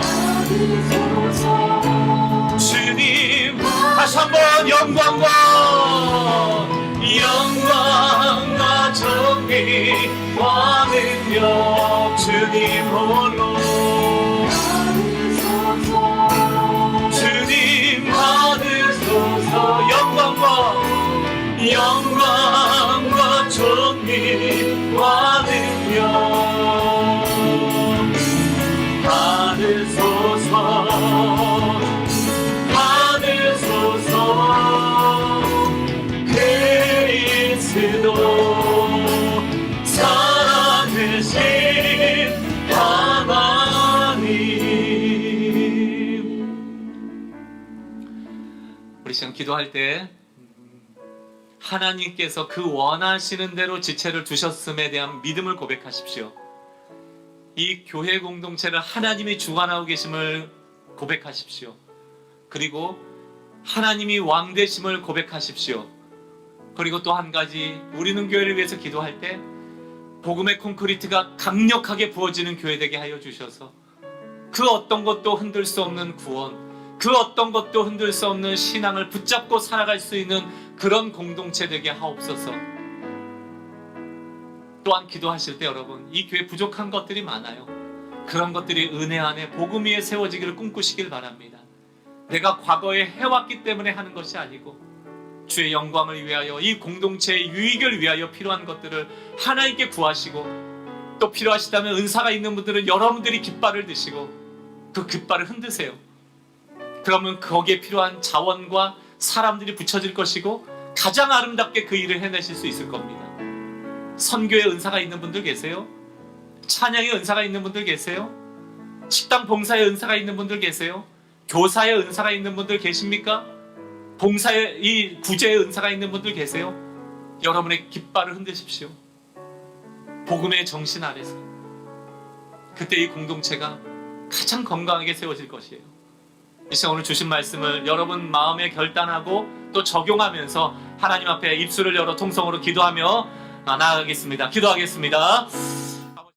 주님 다시 한번 영광과 존귀와 능력 주님 홀로. 주님 받으소서. 영광과 존귀와 능력 받으소서. 그리스도 살아계신 하나님. 우리 시간 기도할 때 하나님께서 그 원하시는 대로 지체를 두셨음에 대한 믿음을 고백하십시오. 이 교회 공동체를 하나님이 주관하고 계심을 고백하십시오. 그리고 하나님이 왕 되심을 고백하십시오. 그리고 또 한 가지, 우리는 교회를 위해서 기도할 때 복음의 콘크리트가 강력하게 부어지는 교회 되게 하여 주셔서 그 어떤 것도 흔들 수 없는 구원, 그 어떤 것도 흔들 수 없는 신앙을 붙잡고 살아갈 수 있는 그런 공동체 되게 하옵소서. 또한 기도하실 때 여러분, 이 교회 부족한 것들이 많아요. 그런 것들이 은혜 안에 복음 위에 세워지기를 꿈꾸시길 바랍니다. 내가 과거에 해왔기 때문에 하는 것이 아니고 주의 영광을 위하여, 이 공동체의 유익을 위하여 필요한 것들을 하나님께 구하시고, 또 필요하시다면 은사가 있는 분들은 여러분들이 깃발을 드시고 그 깃발을 흔드세요. 그러면 거기에 필요한 자원과 사람들이 붙여질 것이고 가장 아름답게 그 일을 해내실 수 있을 겁니다. 선교의 은사가 있는 분들 계세요? 찬양의 은사가 있는 분들 계세요? 식당 봉사의 은사가 있는 분들 계세요? 교사의 은사가 있는 분들 계십니까? 봉사의 이 구제의 은사가 있는 분들 계세요? 여러분의 깃발을 흔드십시오. 복음의 정신 아래서. 그때 이 공동체가 가장 건강하게 세워질 것이에요. 이 시간 오늘 주신 말씀을 여러분 마음에 결단하고 또 적용하면서 하나님 앞에 입술을 열어 통성으로 기도하며 나아가겠습니다. 기도하겠습니다.